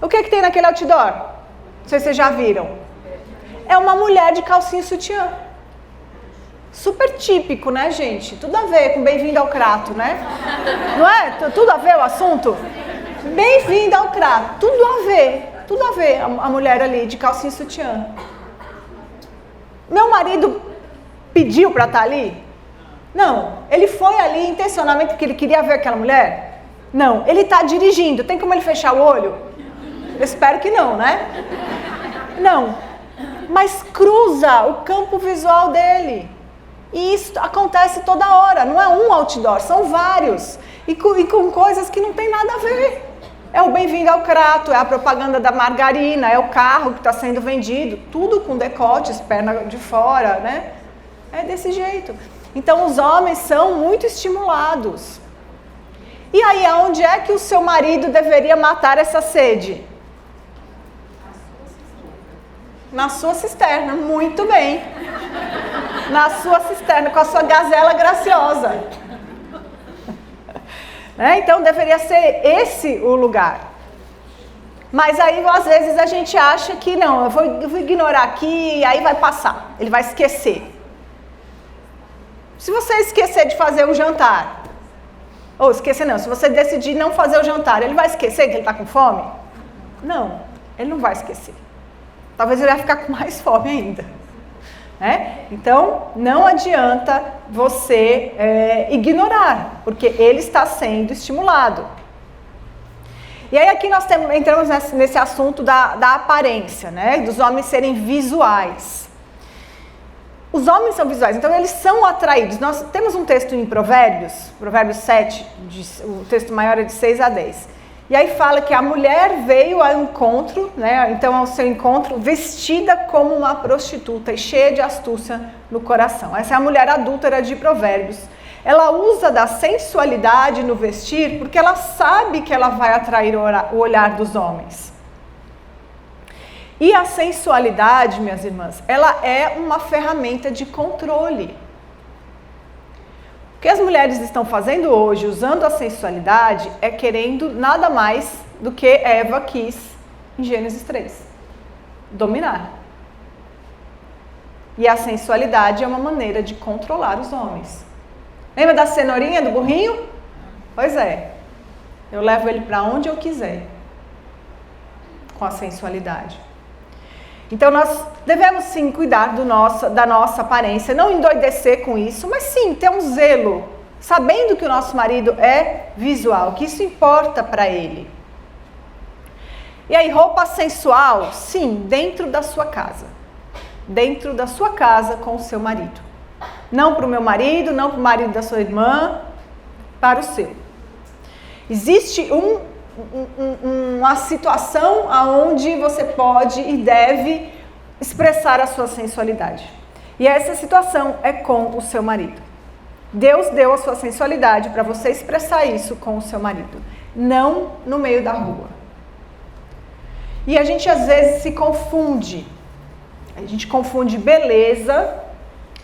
A: O que tem naquele outdoor? Não sei se vocês já viram. É uma mulher de calcinha e sutiã. Super típico, né, gente? Tudo a ver com "Bem-vindo ao Crato", né? Não é? Tudo a ver o assunto? Bem-vindo ao Crato. Tudo a ver a mulher ali de calcinha e sutiã. Meu marido pediu para estar ali? Não. Ele foi ali intencionalmente porque ele queria ver aquela mulher? Não. Ele está dirigindo. Tem como ele fechar o olho? Eu espero que não, né? Não. Mas cruza o campo visual dele. E isso acontece toda hora, não é um outdoor, são vários. E com coisas que não tem nada a ver. É o "Bem-vindo ao Crato", é a propaganda da margarina, é o carro que está sendo vendido, tudo com decotes, perna de fora, né? É desse jeito. Então os homens são muito estimulados. E aí, aonde é que o seu marido deveria matar essa sede? Na sua cisterna, muito bem. Na sua cisterna, com a sua gazela graciosa. Então deveria ser esse o lugar. Mas aí às vezes a gente acha que não, eu vou ignorar aqui e aí vai passar, ele vai esquecer. Se você esquecer de fazer o jantar, ou esquecer não, se você decidir não fazer o jantar, ele vai esquecer que ele está com fome? Não, ele não vai esquecer. Talvez ele vai ficar com mais fome ainda. Então, não adianta você ignorar, porque ele está sendo estimulado. E aí aqui nós entramos nesse assunto da aparência, dos homens serem visuais. Os homens são visuais, então eles são atraídos. Nós temos um texto em Provérbios 7, o texto maior é de 6 a 10. E aí fala que a mulher veio ao encontro, então ao seu encontro, vestida como uma prostituta e cheia de astúcia no coração. Essa é a mulher adúltera de Provérbios. Ela usa da sensualidade no vestir porque ela sabe que ela vai atrair o olhar dos homens. E a sensualidade, minhas irmãs, ela é uma ferramenta de controle. O que as mulheres estão fazendo hoje, usando a sensualidade, é querendo nada mais do que Eva quis em Gênesis 3. Dominar. E a sensualidade é uma maneira de controlar os homens. Lembra da cenourinha, do burrinho? Pois é. Eu levo ele para onde eu quiser. Com a sensualidade. Então nós devemos sim cuidar da nossa aparência, não endoidecer com isso, mas sim ter um zelo, sabendo que o nosso marido é visual, que isso importa para ele. E aí, roupa sensual, sim, dentro da sua casa. Dentro da sua casa com o seu marido. Não para o meu marido, não para o marido da sua irmã, para o seu. Existe uma situação onde você pode e deve expressar a sua sensualidade. E essa situação é com o seu marido. Deus deu a sua sensualidade para você expressar isso com o seu marido, não no meio da rua. E a gente às vezes se confunde. A gente confunde beleza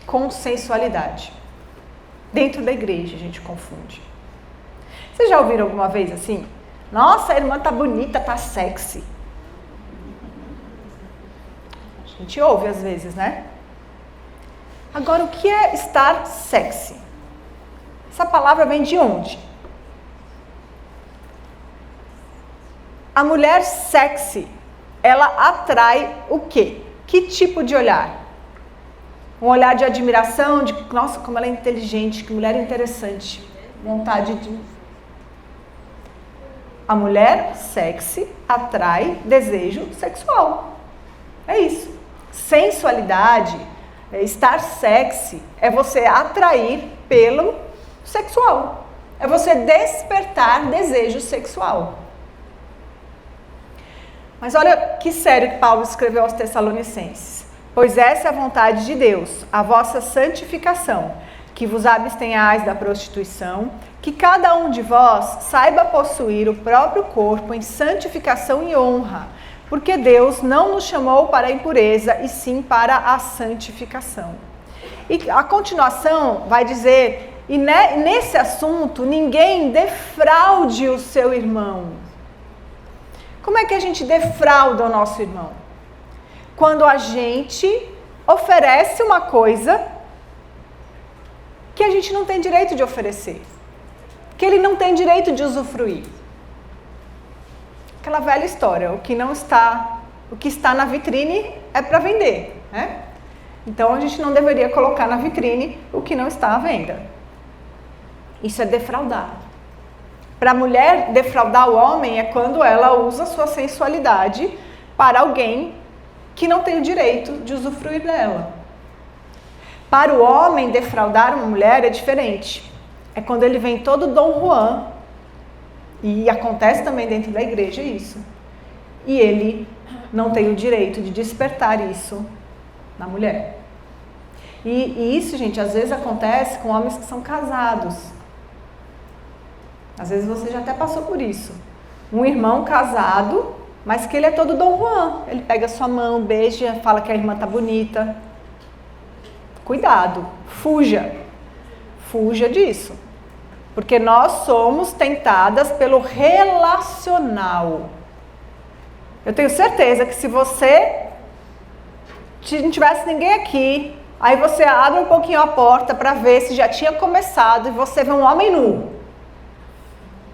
A: com sensualidade. Dentro da igreja a gente confunde. Vocês já ouviram alguma vez assim? Nossa, a irmã tá bonita, tá sexy. A gente ouve às vezes, né? Agora, o que é estar sexy? Essa palavra vem de onde? A mulher sexy, ela atrai o quê? Que tipo de olhar? Um olhar de admiração, de nossa, como ela é inteligente, que mulher interessante. Vontade de... A mulher sexy atrai desejo sexual. É isso. Sensualidade, estar sexy, é você atrair pelo sexual. É você despertar desejo sexual. Mas olha que sério que Paulo escreveu aos Tessalonicenses. Pois essa é a vontade de Deus, a vossa santificação, que vos abstenhais da prostituição, que cada um de vós saiba possuir o próprio corpo em santificação e honra, porque Deus não nos chamou para a impureza, e sim para a santificação. E a continuação vai dizer, e nesse assunto, ninguém defraude o seu irmão. Como é que a gente defrauda o nosso irmão? Quando a gente oferece uma coisa que a gente não tem direito de oferecer, que ele não tem direito de usufruir. Aquela velha história, o que está na vitrine é para vender, né? Então a gente não deveria colocar na vitrine o que não está à venda. Isso é defraudar. Para a mulher, defraudar o homem é quando ela usa sua sensualidade para alguém que não tem o direito de usufruir dela. Para o homem, defraudar uma mulher é diferente. É quando ele vem todo Dom Juan, e acontece também dentro da igreja isso, e ele não tem o direito de despertar isso na mulher. E isso, gente, às vezes acontece com homens que são casados. Às vezes você já até passou por isso. Um irmão casado, mas que ele é todo Dom Juan. Ele pega sua mão, beija, fala que a irmã tá bonita. Cuidado, fuja. Fuja disso. Porque nós somos tentadas pelo relacional. Eu tenho certeza que se não tivesse ninguém aqui, aí você abre um pouquinho a porta para ver se já tinha começado e você vê um homem nu.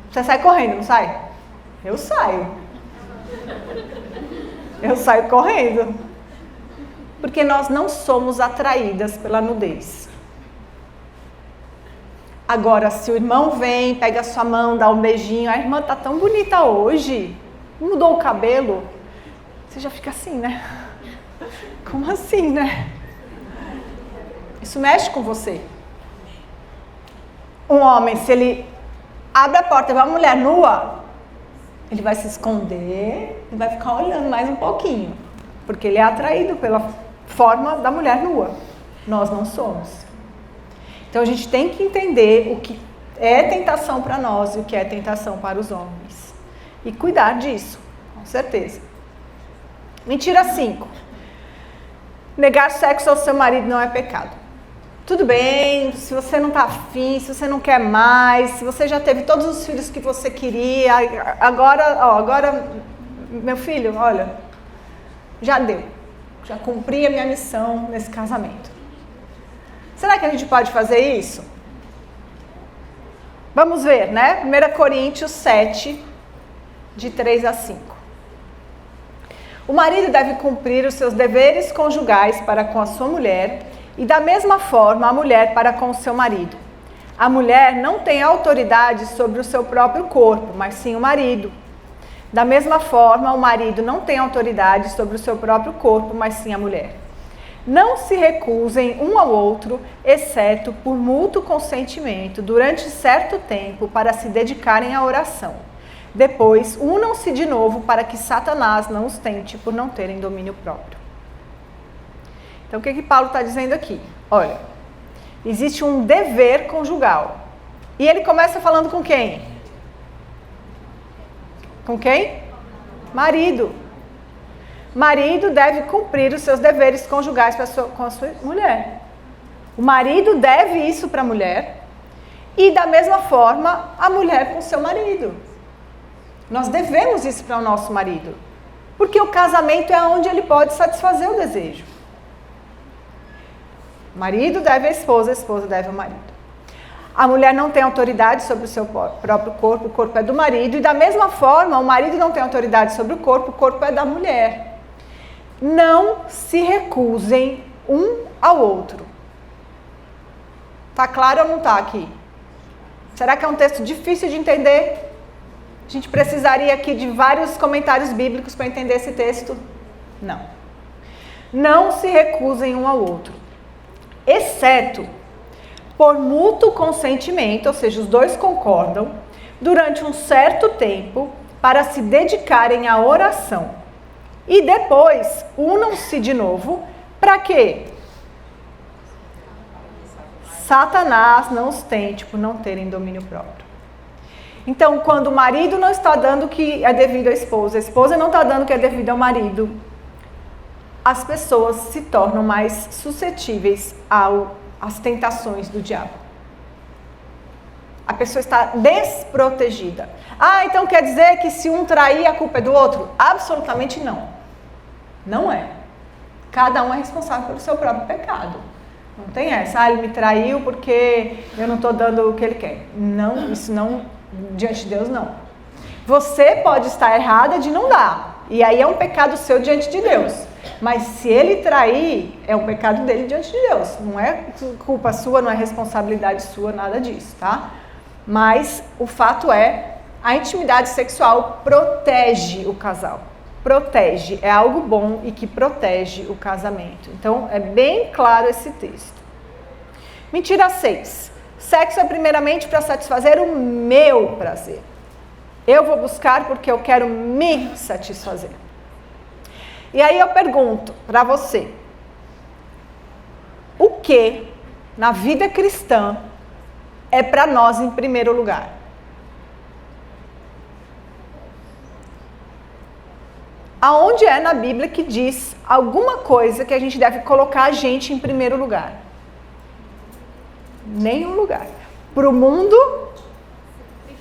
A: Você sai correndo, não sai? Eu saio. Eu saio correndo. Porque nós não somos atraídas pela nudez. Agora, se o irmão vem, pega a sua mão, dá um beijinho, a irmã tá tão bonita hoje, mudou o cabelo, você já fica assim, né? Como assim, né? Isso mexe com você. Um homem, se ele abre a porta e vê uma mulher nua, ele vai se esconder e vai ficar olhando mais um pouquinho, porque ele é atraído pela forma da mulher nua. Nós não somos. Então a gente tem que entender o que é tentação para nós e o que é tentação para os homens. E cuidar disso, com certeza. Mentira 5. Negar sexo ao seu marido não é pecado. Tudo bem, se você não está afim, se você não quer mais, se você já teve todos os filhos que você queria, agora, meu filho, olha, já deu. Já cumpri a minha missão nesse casamento. Será que a gente pode fazer isso? Vamos ver, né? 1 Coríntios 7, de 3 a 5. O marido deve cumprir os seus deveres conjugais para com a sua mulher e da mesma forma a mulher para com o seu marido. A mulher não tem autoridade sobre o seu próprio corpo, mas sim o marido. Da mesma forma, o marido não tem autoridade sobre o seu próprio corpo, mas sim a mulher. Não se recusem um ao outro, exceto por mútuo consentimento, durante certo tempo, para se dedicarem à oração. Depois, unam-se de novo para que Satanás não os tente por não terem domínio próprio. Então, o que Paulo está dizendo aqui? Olha, existe um dever conjugal. E ele começa falando com quem? Com quem? Marido. Marido deve cumprir os seus deveres conjugais com a sua mulher. O marido deve isso para a mulher e, da mesma forma, a mulher com o seu marido. Nós devemos isso para o nosso marido, porque o casamento é onde ele pode satisfazer o desejo. O marido deve à esposa, a esposa deve ao marido. A mulher não tem autoridade sobre o seu próprio corpo, o corpo é do marido, e da mesma forma, o marido não tem autoridade sobre o corpo é da mulher. Não se recusem um ao outro. Tá claro ou não tá aqui? Será que é um texto difícil de entender? A gente precisaria aqui de vários comentários bíblicos para entender esse texto? Não. Não se recusem um ao outro, exceto por mútuo consentimento, ou seja, os dois concordam, durante um certo tempo, para se dedicarem à oração. E depois, unam-se de novo, para quê? Satanás não os tente por não terem domínio próprio. Então, quando o marido não está dando o que é devido à esposa, a esposa não está dando o que é devido ao marido, as pessoas se tornam mais suscetíveis às tentações do diabo. A pessoa está desprotegida. Ah, então quer dizer que se um trair, a culpa é do outro? Absolutamente não. Não é. Cada um é responsável pelo seu próprio pecado. Não tem essa, ele me traiu porque eu não estou dando o que ele quer. Não, isso não, diante de Deus não. Você pode estar errada de não dar. E aí é um pecado seu diante de Deus. Mas se ele trair, é um pecado dele diante de Deus. Não é culpa sua, não é responsabilidade sua, nada disso, tá? Mas o fato é, a intimidade sexual protege o casal. Protege, é algo bom e que protege o casamento. Então, é bem claro esse texto. Mentira 6. Sexo é primeiramente para satisfazer o meu prazer. Eu vou buscar porque eu quero me satisfazer. E aí eu pergunto para você, o que na vida cristã é para nós em primeiro lugar? Aonde é na Bíblia que diz alguma coisa que a gente deve colocar a gente em primeiro lugar? Nenhum lugar. Para o mundo,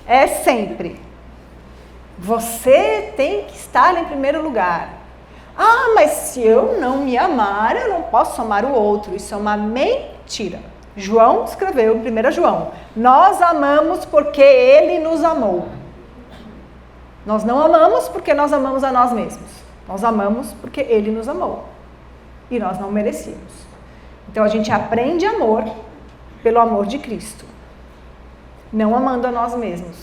A: é sempre: você tem que estar em primeiro lugar. Ah, mas se eu não me amar, eu não posso amar o outro. Isso é uma mentira. João escreveu em 1 João: nós amamos porque ele nos amou. Nós não amamos porque nós amamos a nós mesmos. Nós amamos porque ele nos amou. E nós não merecíamos. Então a gente aprende amor pelo amor de Cristo, não amando a nós mesmos.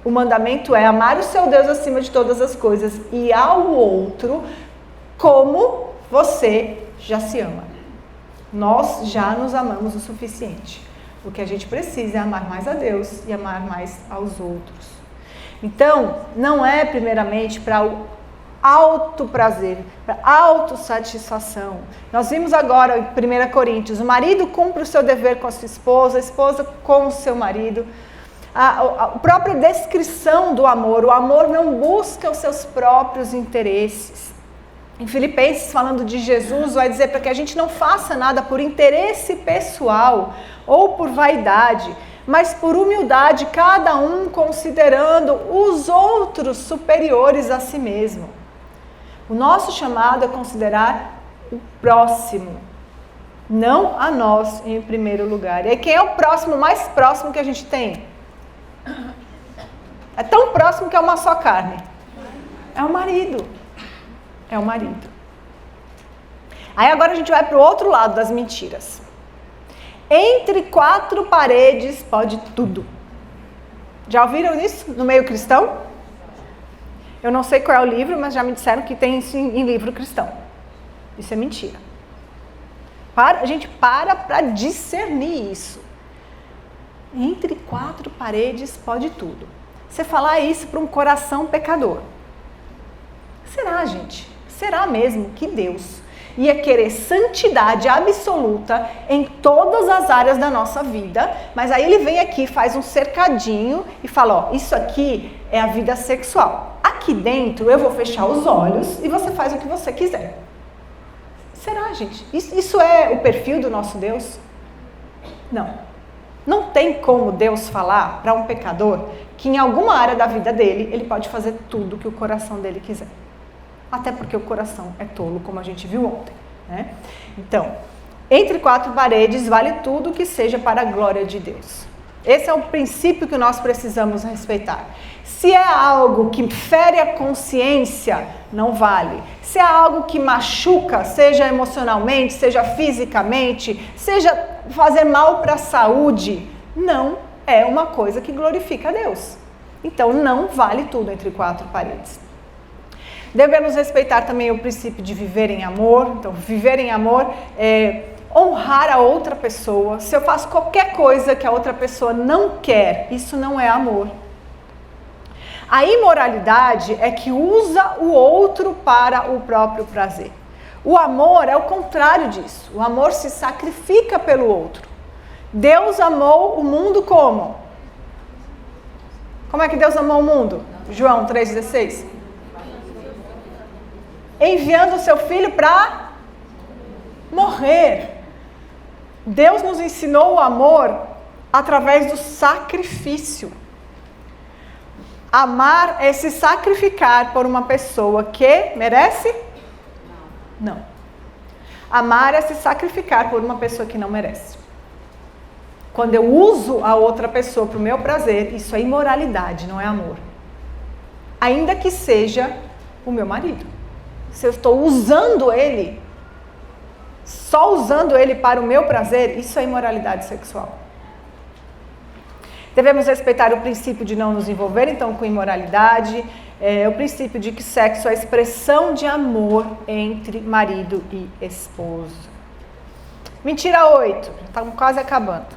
A: O mandamento é amar o seu Deus acima de todas as coisas e ao outro como você já se ama. Nós já nos amamos o suficiente. O que a gente precisa é amar mais a Deus e amar mais aos outros. Então, não é primeiramente para o alto prazer, para autossatisfação. Nós vimos agora em 1 Coríntios, o marido cumpre o seu dever com a sua esposa, a esposa com o seu marido. A própria descrição do amor, o amor não busca os seus próprios interesses. Em Filipenses, falando de Jesus, vai dizer para que a gente não faça nada por interesse pessoal ou por vaidade, mas por humildade, cada um considerando os outros superiores a si mesmo. O nosso chamado é considerar o próximo, não a nós em primeiro lugar. E aí, quem é o próximo, mais próximo que a gente tem? É tão próximo que é uma só carne. É o marido. É o marido. Aí agora a gente vai para o outro lado das mentiras. Entre quatro paredes pode tudo. Já ouviram isso no meio cristão? Eu não sei qual é o livro, mas já me disseram que tem isso em livro cristão. Isso é mentira. A gente para discernir isso. Entre quatro paredes pode tudo. Você falar isso para um coração pecador. Será, gente? Será mesmo que Deus ia querer santidade absoluta em todas as áreas da nossa vida, mas aí ele vem aqui, faz um cercadinho e fala, ó, isso aqui é a vida sexual. Aqui dentro eu vou fechar os olhos e você faz o que você quiser. Será, gente? Isso é o perfil do nosso Deus? Não. Não tem como Deus falar para um pecador que em alguma área da vida dele, ele pode fazer tudo que o coração dele quiser. Até porque o coração é tolo, como a gente viu ontem, né? Então, entre quatro paredes vale tudo que seja para a glória de Deus. Esse é o princípio que nós precisamos respeitar. Se é algo que fere a consciência, não vale. Se é algo que machuca, seja emocionalmente, seja fisicamente, seja fazer mal para a saúde, não é uma coisa que glorifica a Deus. Então, não vale tudo entre quatro paredes. Devemos respeitar também o princípio de viver em amor. Então, viver em amor é honrar a outra pessoa. Se eu faço qualquer coisa que a outra pessoa não quer, isso não é amor. A imoralidade é que usa o outro para o próprio prazer. O amor é o contrário disso. O amor se sacrifica pelo outro. Deus amou o mundo como? Como é que Deus amou o mundo? João 3,16. Enviando o seu filho para morrer. Deus nos ensinou o amor através do sacrifício. Amar é se sacrificar por uma pessoa que merece? Não. Amar é se sacrificar por uma pessoa que não merece. Quando eu uso a outra pessoa para o meu prazer, isso é imoralidade, não é amor. Ainda que seja o meu marido. Se eu estou usando ele, só usando ele para o meu prazer, isso é imoralidade sexual. Devemos respeitar o princípio de não nos envolver, então, com imoralidade, o princípio de que sexo é a expressão de amor entre marido e esposa. Mentira 8, estamos quase acabando.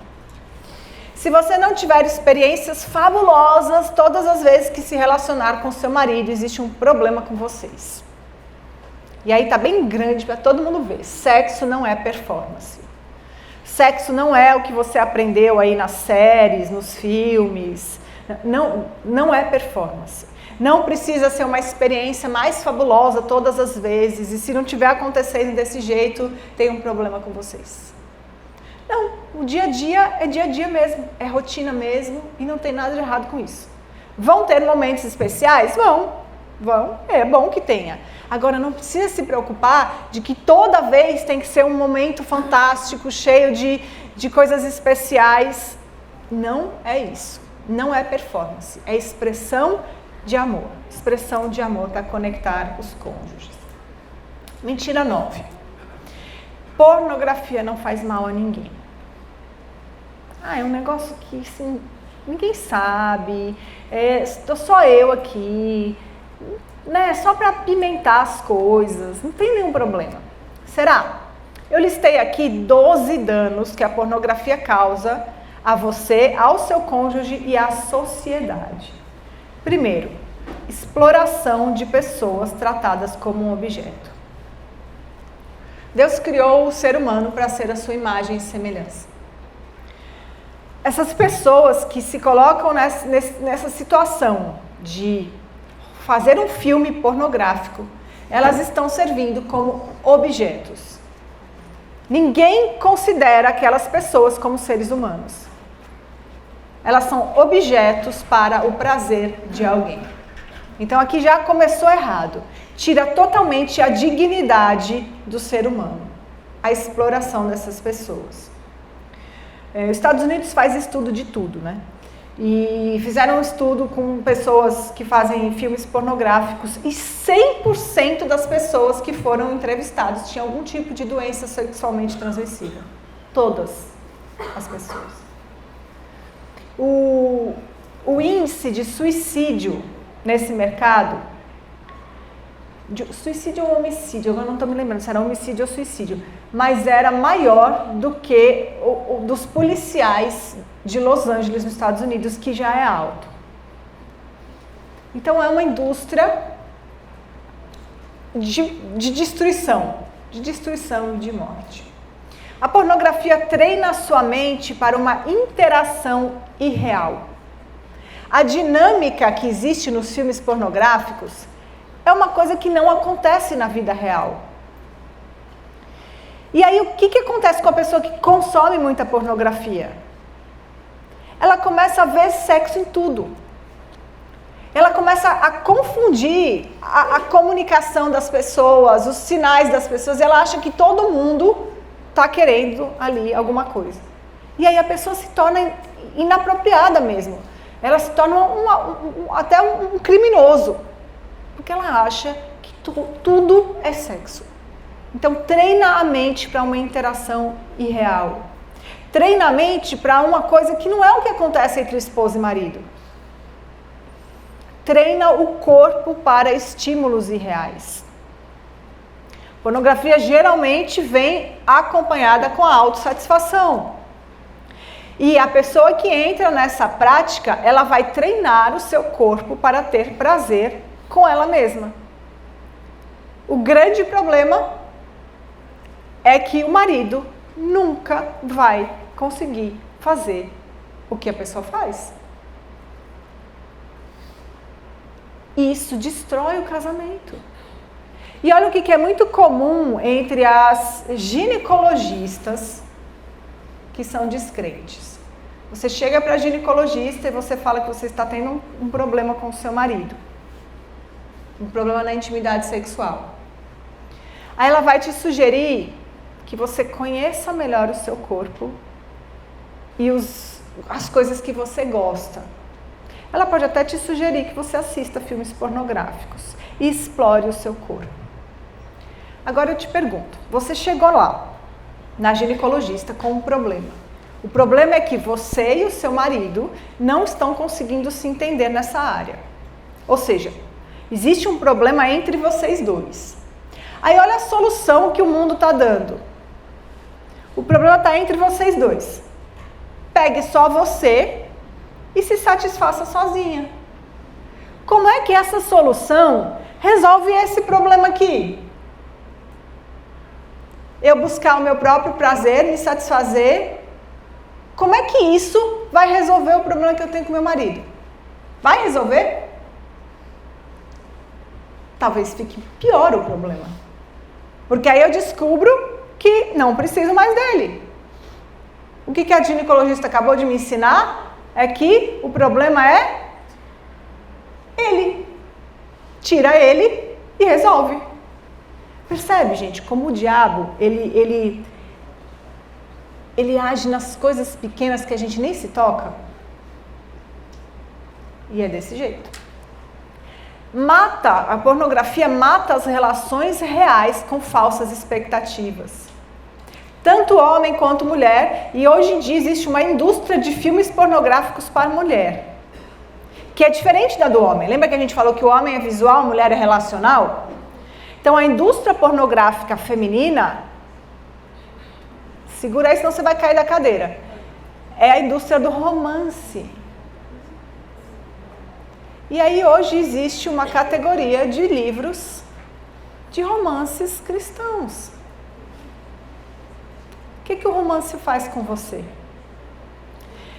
A: Se você não tiver experiências fabulosas todas as vezes que se relacionar com seu marido, existe um problema com vocês. E aí tá bem grande para todo mundo ver. Sexo não é performance. Sexo não é o que você aprendeu aí nas séries, nos filmes. Não é performance. Não precisa ser uma experiência mais fabulosa todas as vezes. E se não tiver acontecendo desse jeito, tem um problema com vocês. Não, o dia a dia é dia a dia mesmo. É rotina mesmo e não tem nada de errado com isso. Vão ter momentos especiais? Vão. É bom que tenha. Agora, não precisa se preocupar de que toda vez tem que ser um momento fantástico, cheio de coisas especiais. Não é isso. Não é performance. É expressão de amor. Expressão de amor para conectar os cônjuges. Mentira 9. Pornografia não faz mal a ninguém. É um negócio que assim, ninguém sabe, estou só eu aqui, né? Só para apimentar as coisas, não tem nenhum problema. Será? Eu listei aqui 12 danos que a pornografia causa a você, ao seu cônjuge e à sociedade. Primeiro, exploração de pessoas tratadas como um objeto. Deus criou o ser humano para ser a sua imagem e semelhança. Essas pessoas que se colocam nessa situação de fazer um filme pornográfico, elas estão servindo como objetos. Ninguém considera aquelas pessoas como seres humanos. Elas são objetos para o prazer de alguém. Então aqui já começou errado. Tira totalmente a dignidade do ser humano, a exploração dessas pessoas. Os Estados Unidos faz estudo de tudo, né? E fizeram um estudo com pessoas que fazem filmes pornográficos e 100% das pessoas que foram entrevistadas tinham algum tipo de doença sexualmente transmissível. Todas as pessoas. O índice de suicídio nesse mercado, suicídio ou homicídio, agora não estou me lembrando se era homicídio ou suicídio, mas era maior do que o dos policiais de Los Angeles, nos Estados Unidos, que já é alto. Então é uma indústria de destruição e de morte. A pornografia treina a sua mente para uma interação irreal. A dinâmica que existe nos filmes pornográficos é uma coisa que não acontece na vida real. E aí, o que acontece com a pessoa que consome muita pornografia? Ela começa a ver sexo em tudo. Ela começa a confundir a comunicação das pessoas, os sinais das pessoas, e ela acha que todo mundo está querendo ali alguma coisa. E aí a pessoa se torna inapropriada mesmo. Ela se torna até um criminoso. Porque ela acha que tudo é sexo. Então, treina a mente para uma interação irreal. Treina a mente para uma coisa que não é o que acontece entre esposa e marido. Treina o corpo para estímulos irreais. Pornografia geralmente vem acompanhada com a autossatisfação. E a pessoa que entra nessa prática, ela vai treinar o seu corpo para ter prazer com ela mesma. O grande problema é que o marido nunca vai conseguir fazer o que a pessoa faz. Isso destrói o casamento. E olha o que é muito comum entre as ginecologistas que são descrentes. Você chega para a ginecologista e você fala que você está tendo um problema com o seu marido. Um problema na intimidade sexual. Aí ela vai te sugerir que você conheça melhor o seu corpo e as coisas que você gosta. Ela pode até te sugerir que você assista filmes pornográficos e explore o seu corpo. Agora eu te pergunto, você chegou lá, na ginecologista, com um problema. O problema é que você e o seu marido não estão conseguindo se entender nessa área. Ou seja, existe um problema entre vocês dois. Aí olha a solução que o mundo está dando. O problema está entre vocês dois. Pegue só você e se satisfaça sozinha. Como é que essa solução resolve esse problema aqui? Eu buscar o meu próprio prazer, me satisfazer. Como é que isso vai resolver o problema que eu tenho com meu marido? Vai resolver? Talvez fique pior o problema. Porque aí eu descubro que não preciso mais dele. O que a ginecologista acabou de me ensinar é que o problema é tira ele e resolve. Percebe, gente, como o diabo, ele age nas coisas pequenas que a gente nem se toca? E é desse jeito. A pornografia mata as relações reais com falsas expectativas. Tanto homem quanto mulher, e hoje em dia existe uma indústria de filmes pornográficos para mulher, que é diferente da do homem. Lembra que a gente falou que o homem é visual, a mulher é relacional? Então a indústria pornográfica feminina, segura aí senão você vai cair da cadeira, é a indústria do romance. E aí hoje existe uma categoria de livros de romances cristãos. O que o romance faz com você?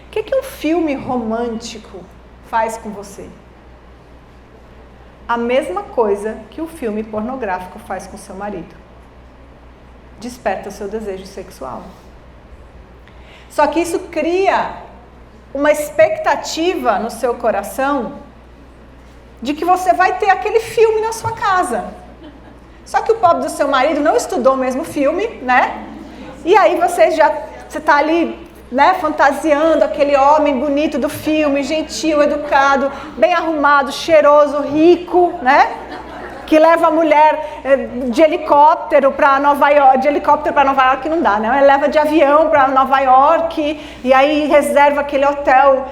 A: O que um filme romântico faz com você? A mesma coisa que o filme pornográfico faz com seu marido. Desperta o seu desejo sexual. Só que isso cria uma expectativa no seu coração de que você vai ter aquele filme na sua casa. Só que o pobre do seu marido não estudou o mesmo filme, né? E aí você está ali, né, fantasiando aquele homem bonito do filme, gentil, educado, bem arrumado, cheiroso, rico, né? Que leva a mulher de helicóptero para Nova York. De helicóptero para Nova York não dá, né? Ele leva de avião para Nova York e aí reserva aquele hotel,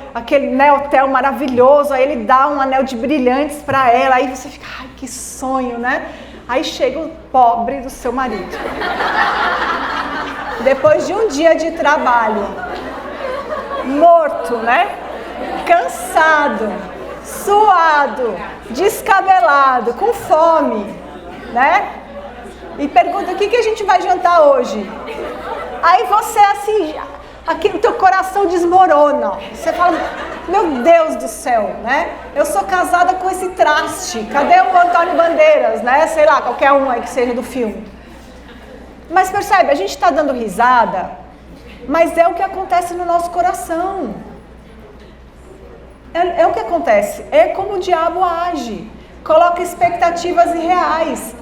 A: hotel maravilhoso. Aí ele dá um anel de brilhantes para ela. Aí você fica, ai, que sonho, né? Aí chega o pobre do seu marido. Depois de um dia de trabalho, morto, né? Cansado, suado, descabelado, com fome, né? E pergunta, o que a gente vai jantar hoje? Aí você assim, aqui o teu coração desmorona. Você fala, meu Deus do céu, né? Eu sou casada com esse traste. Cadê o Antônio Bandeiras, né? Sei lá, qualquer um aí que seja do filme. Mas percebe, a gente está dando risada, mas é o que acontece no nosso coração. É o que acontece, é como o diabo age, coloca expectativas irreais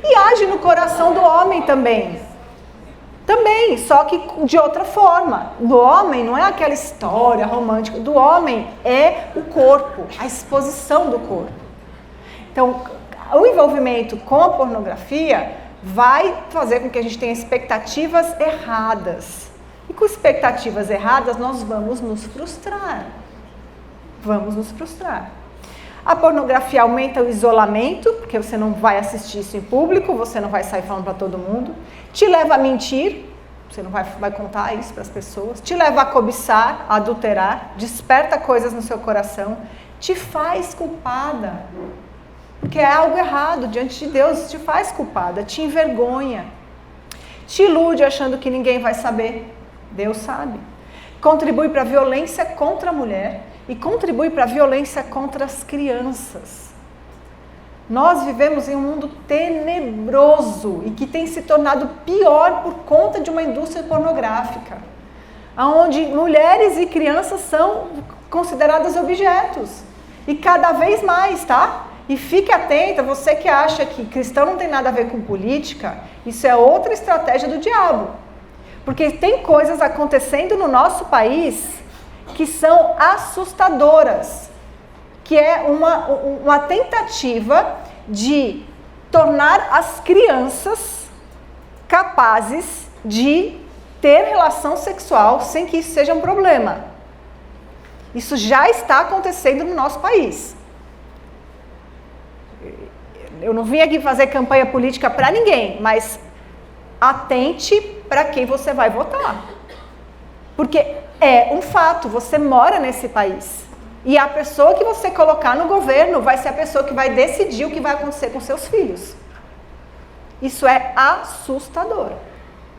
A: e age no coração do homem também. Também, só que de outra forma. Do homem não é aquela história romântica, do homem é o corpo, a exposição do corpo. Então, o envolvimento com a pornografia vai fazer com que a gente tenha expectativas erradas. E com expectativas erradas, nós vamos nos frustrar. Vamos nos frustrar. A pornografia aumenta o isolamento, porque você não vai assistir isso em público, você não vai sair falando para todo mundo. Te leva a mentir, você não vai contar isso para as pessoas. Te leva a cobiçar, a adulterar, desperta coisas no seu coração, te faz culpada. Porque é algo errado diante de Deus, te faz culpada, te envergonha, te ilude achando que ninguém vai saber, Deus sabe. Contribui para a violência contra a mulher e contribui para a violência contra as crianças. Nós vivemos em um mundo tenebroso e que tem se tornado pior por conta de uma indústria pornográfica, onde mulheres e crianças são consideradas objetos, e cada vez mais, tá? E fique atenta, você que acha que cristão não tem nada a ver com política, isso é outra estratégia do diabo. Porque tem coisas acontecendo no nosso país que são assustadoras, que é uma tentativa de tornar as crianças capazes de ter relação sexual sem que isso seja um problema. Isso já está acontecendo no nosso país. Eu não vim aqui fazer campanha política para ninguém, mas atente para quem você vai votar. Porque é um fato, você mora nesse país. E a pessoa que você colocar no governo vai ser a pessoa que vai decidir o que vai acontecer com seus filhos. Isso é assustador.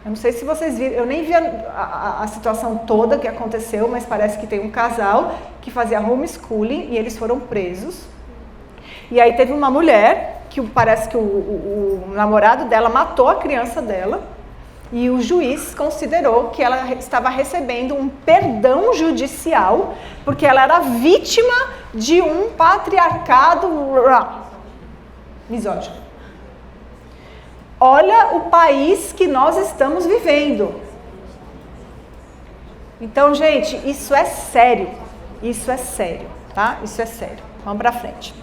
A: Eu não sei se vocês viram, eu nem vi a situação toda que aconteceu, mas parece que tem um casal que fazia homeschooling e eles foram presos. E aí teve uma mulher que parece que o namorado dela matou a criança dela e o juiz considerou que ela estava recebendo um perdão judicial porque ela era vítima de um patriarcado. misógino. Olha o país que nós estamos vivendo. Então, gente, isso é sério. Isso é sério, tá? Isso é sério. Vamos pra frente.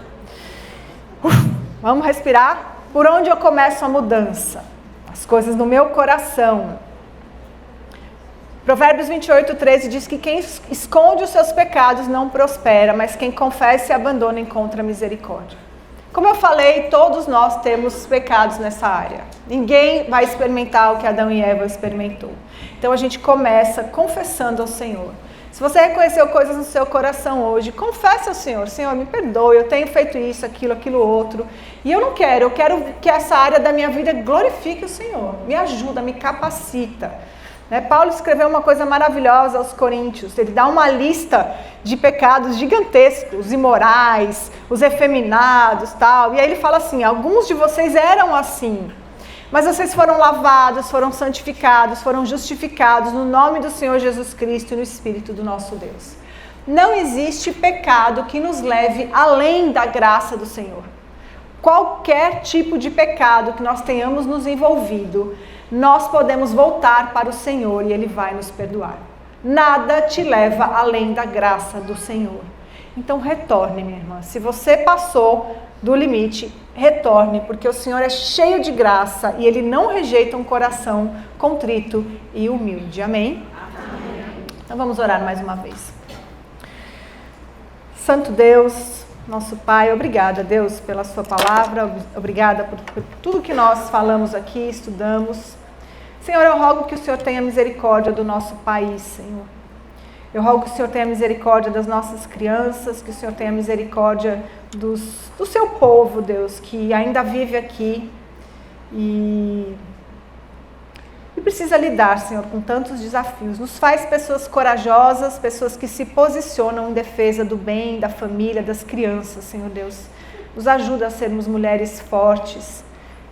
A: Vamos respirar. Por onde eu começo a mudança? As coisas no meu coração. Provérbios 28:13 diz que quem esconde os seus pecados não prospera, mas quem confessa e abandona encontra misericórdia. Como eu falei, todos nós temos pecados nessa área. Ninguém vai experimentar o que Adão e Eva experimentou. Então a gente começa confessando ao Senhor. Se você reconheceu coisas no seu coração hoje, confesse ao Senhor. Senhor, me perdoe, eu tenho feito isso, aquilo outro. E eu quero que essa área da minha vida glorifique o Senhor. Me ajuda, me capacita. Paulo escreveu uma coisa maravilhosa aos Coríntios. Ele dá uma lista de pecados gigantescos, os imorais, os efeminados, tal. E aí ele fala assim, alguns de vocês eram assim. Mas vocês foram lavados, foram santificados, foram justificados no nome do Senhor Jesus Cristo e no Espírito do nosso Deus. Não existe pecado que nos leve além da graça do Senhor. Qualquer tipo de pecado que nós tenhamos nos envolvido, nós podemos voltar para o Senhor e Ele vai nos perdoar. Nada te leva além da graça do Senhor. Então retorne, minha irmã. Se você passou do limite, retorne, porque o Senhor é cheio de graça e Ele não rejeita um coração contrito e humilde. Amém? Amém. Então vamos orar mais uma vez. Santo Deus, nosso Pai, obrigada, Deus, pela sua palavra, obrigada por tudo que nós falamos aqui, estudamos. Senhor, eu rogo que o Senhor tenha misericórdia do nosso país, Senhor. Eu rogo que o Senhor tenha misericórdia das nossas crianças, que o Senhor tenha misericórdia do seu povo, Deus, que ainda vive aqui e precisa lidar, Senhor, com tantos desafios. Nos faz pessoas corajosas, pessoas que se posicionam em defesa do bem, da família, das crianças, Senhor Deus. Nos ajuda a sermos mulheres fortes,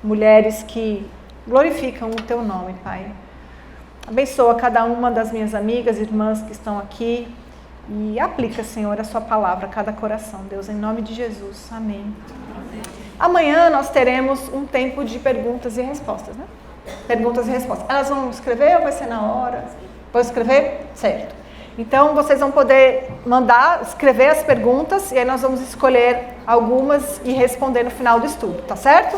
A: mulheres que glorificam o Teu nome, Pai. Abençoa cada uma das minhas amigas e irmãs que estão aqui e aplica, Senhor, a sua palavra a cada coração, Deus, em nome de Jesus. Amém. Amém. Amanhã nós teremos um tempo de perguntas e respostas, né? Perguntas e respostas. Elas vão escrever ou vai ser na hora? Pode escrever? Certo. Então, vocês vão poder escrever as perguntas e aí nós vamos escolher algumas e responder no final do estudo, tá certo?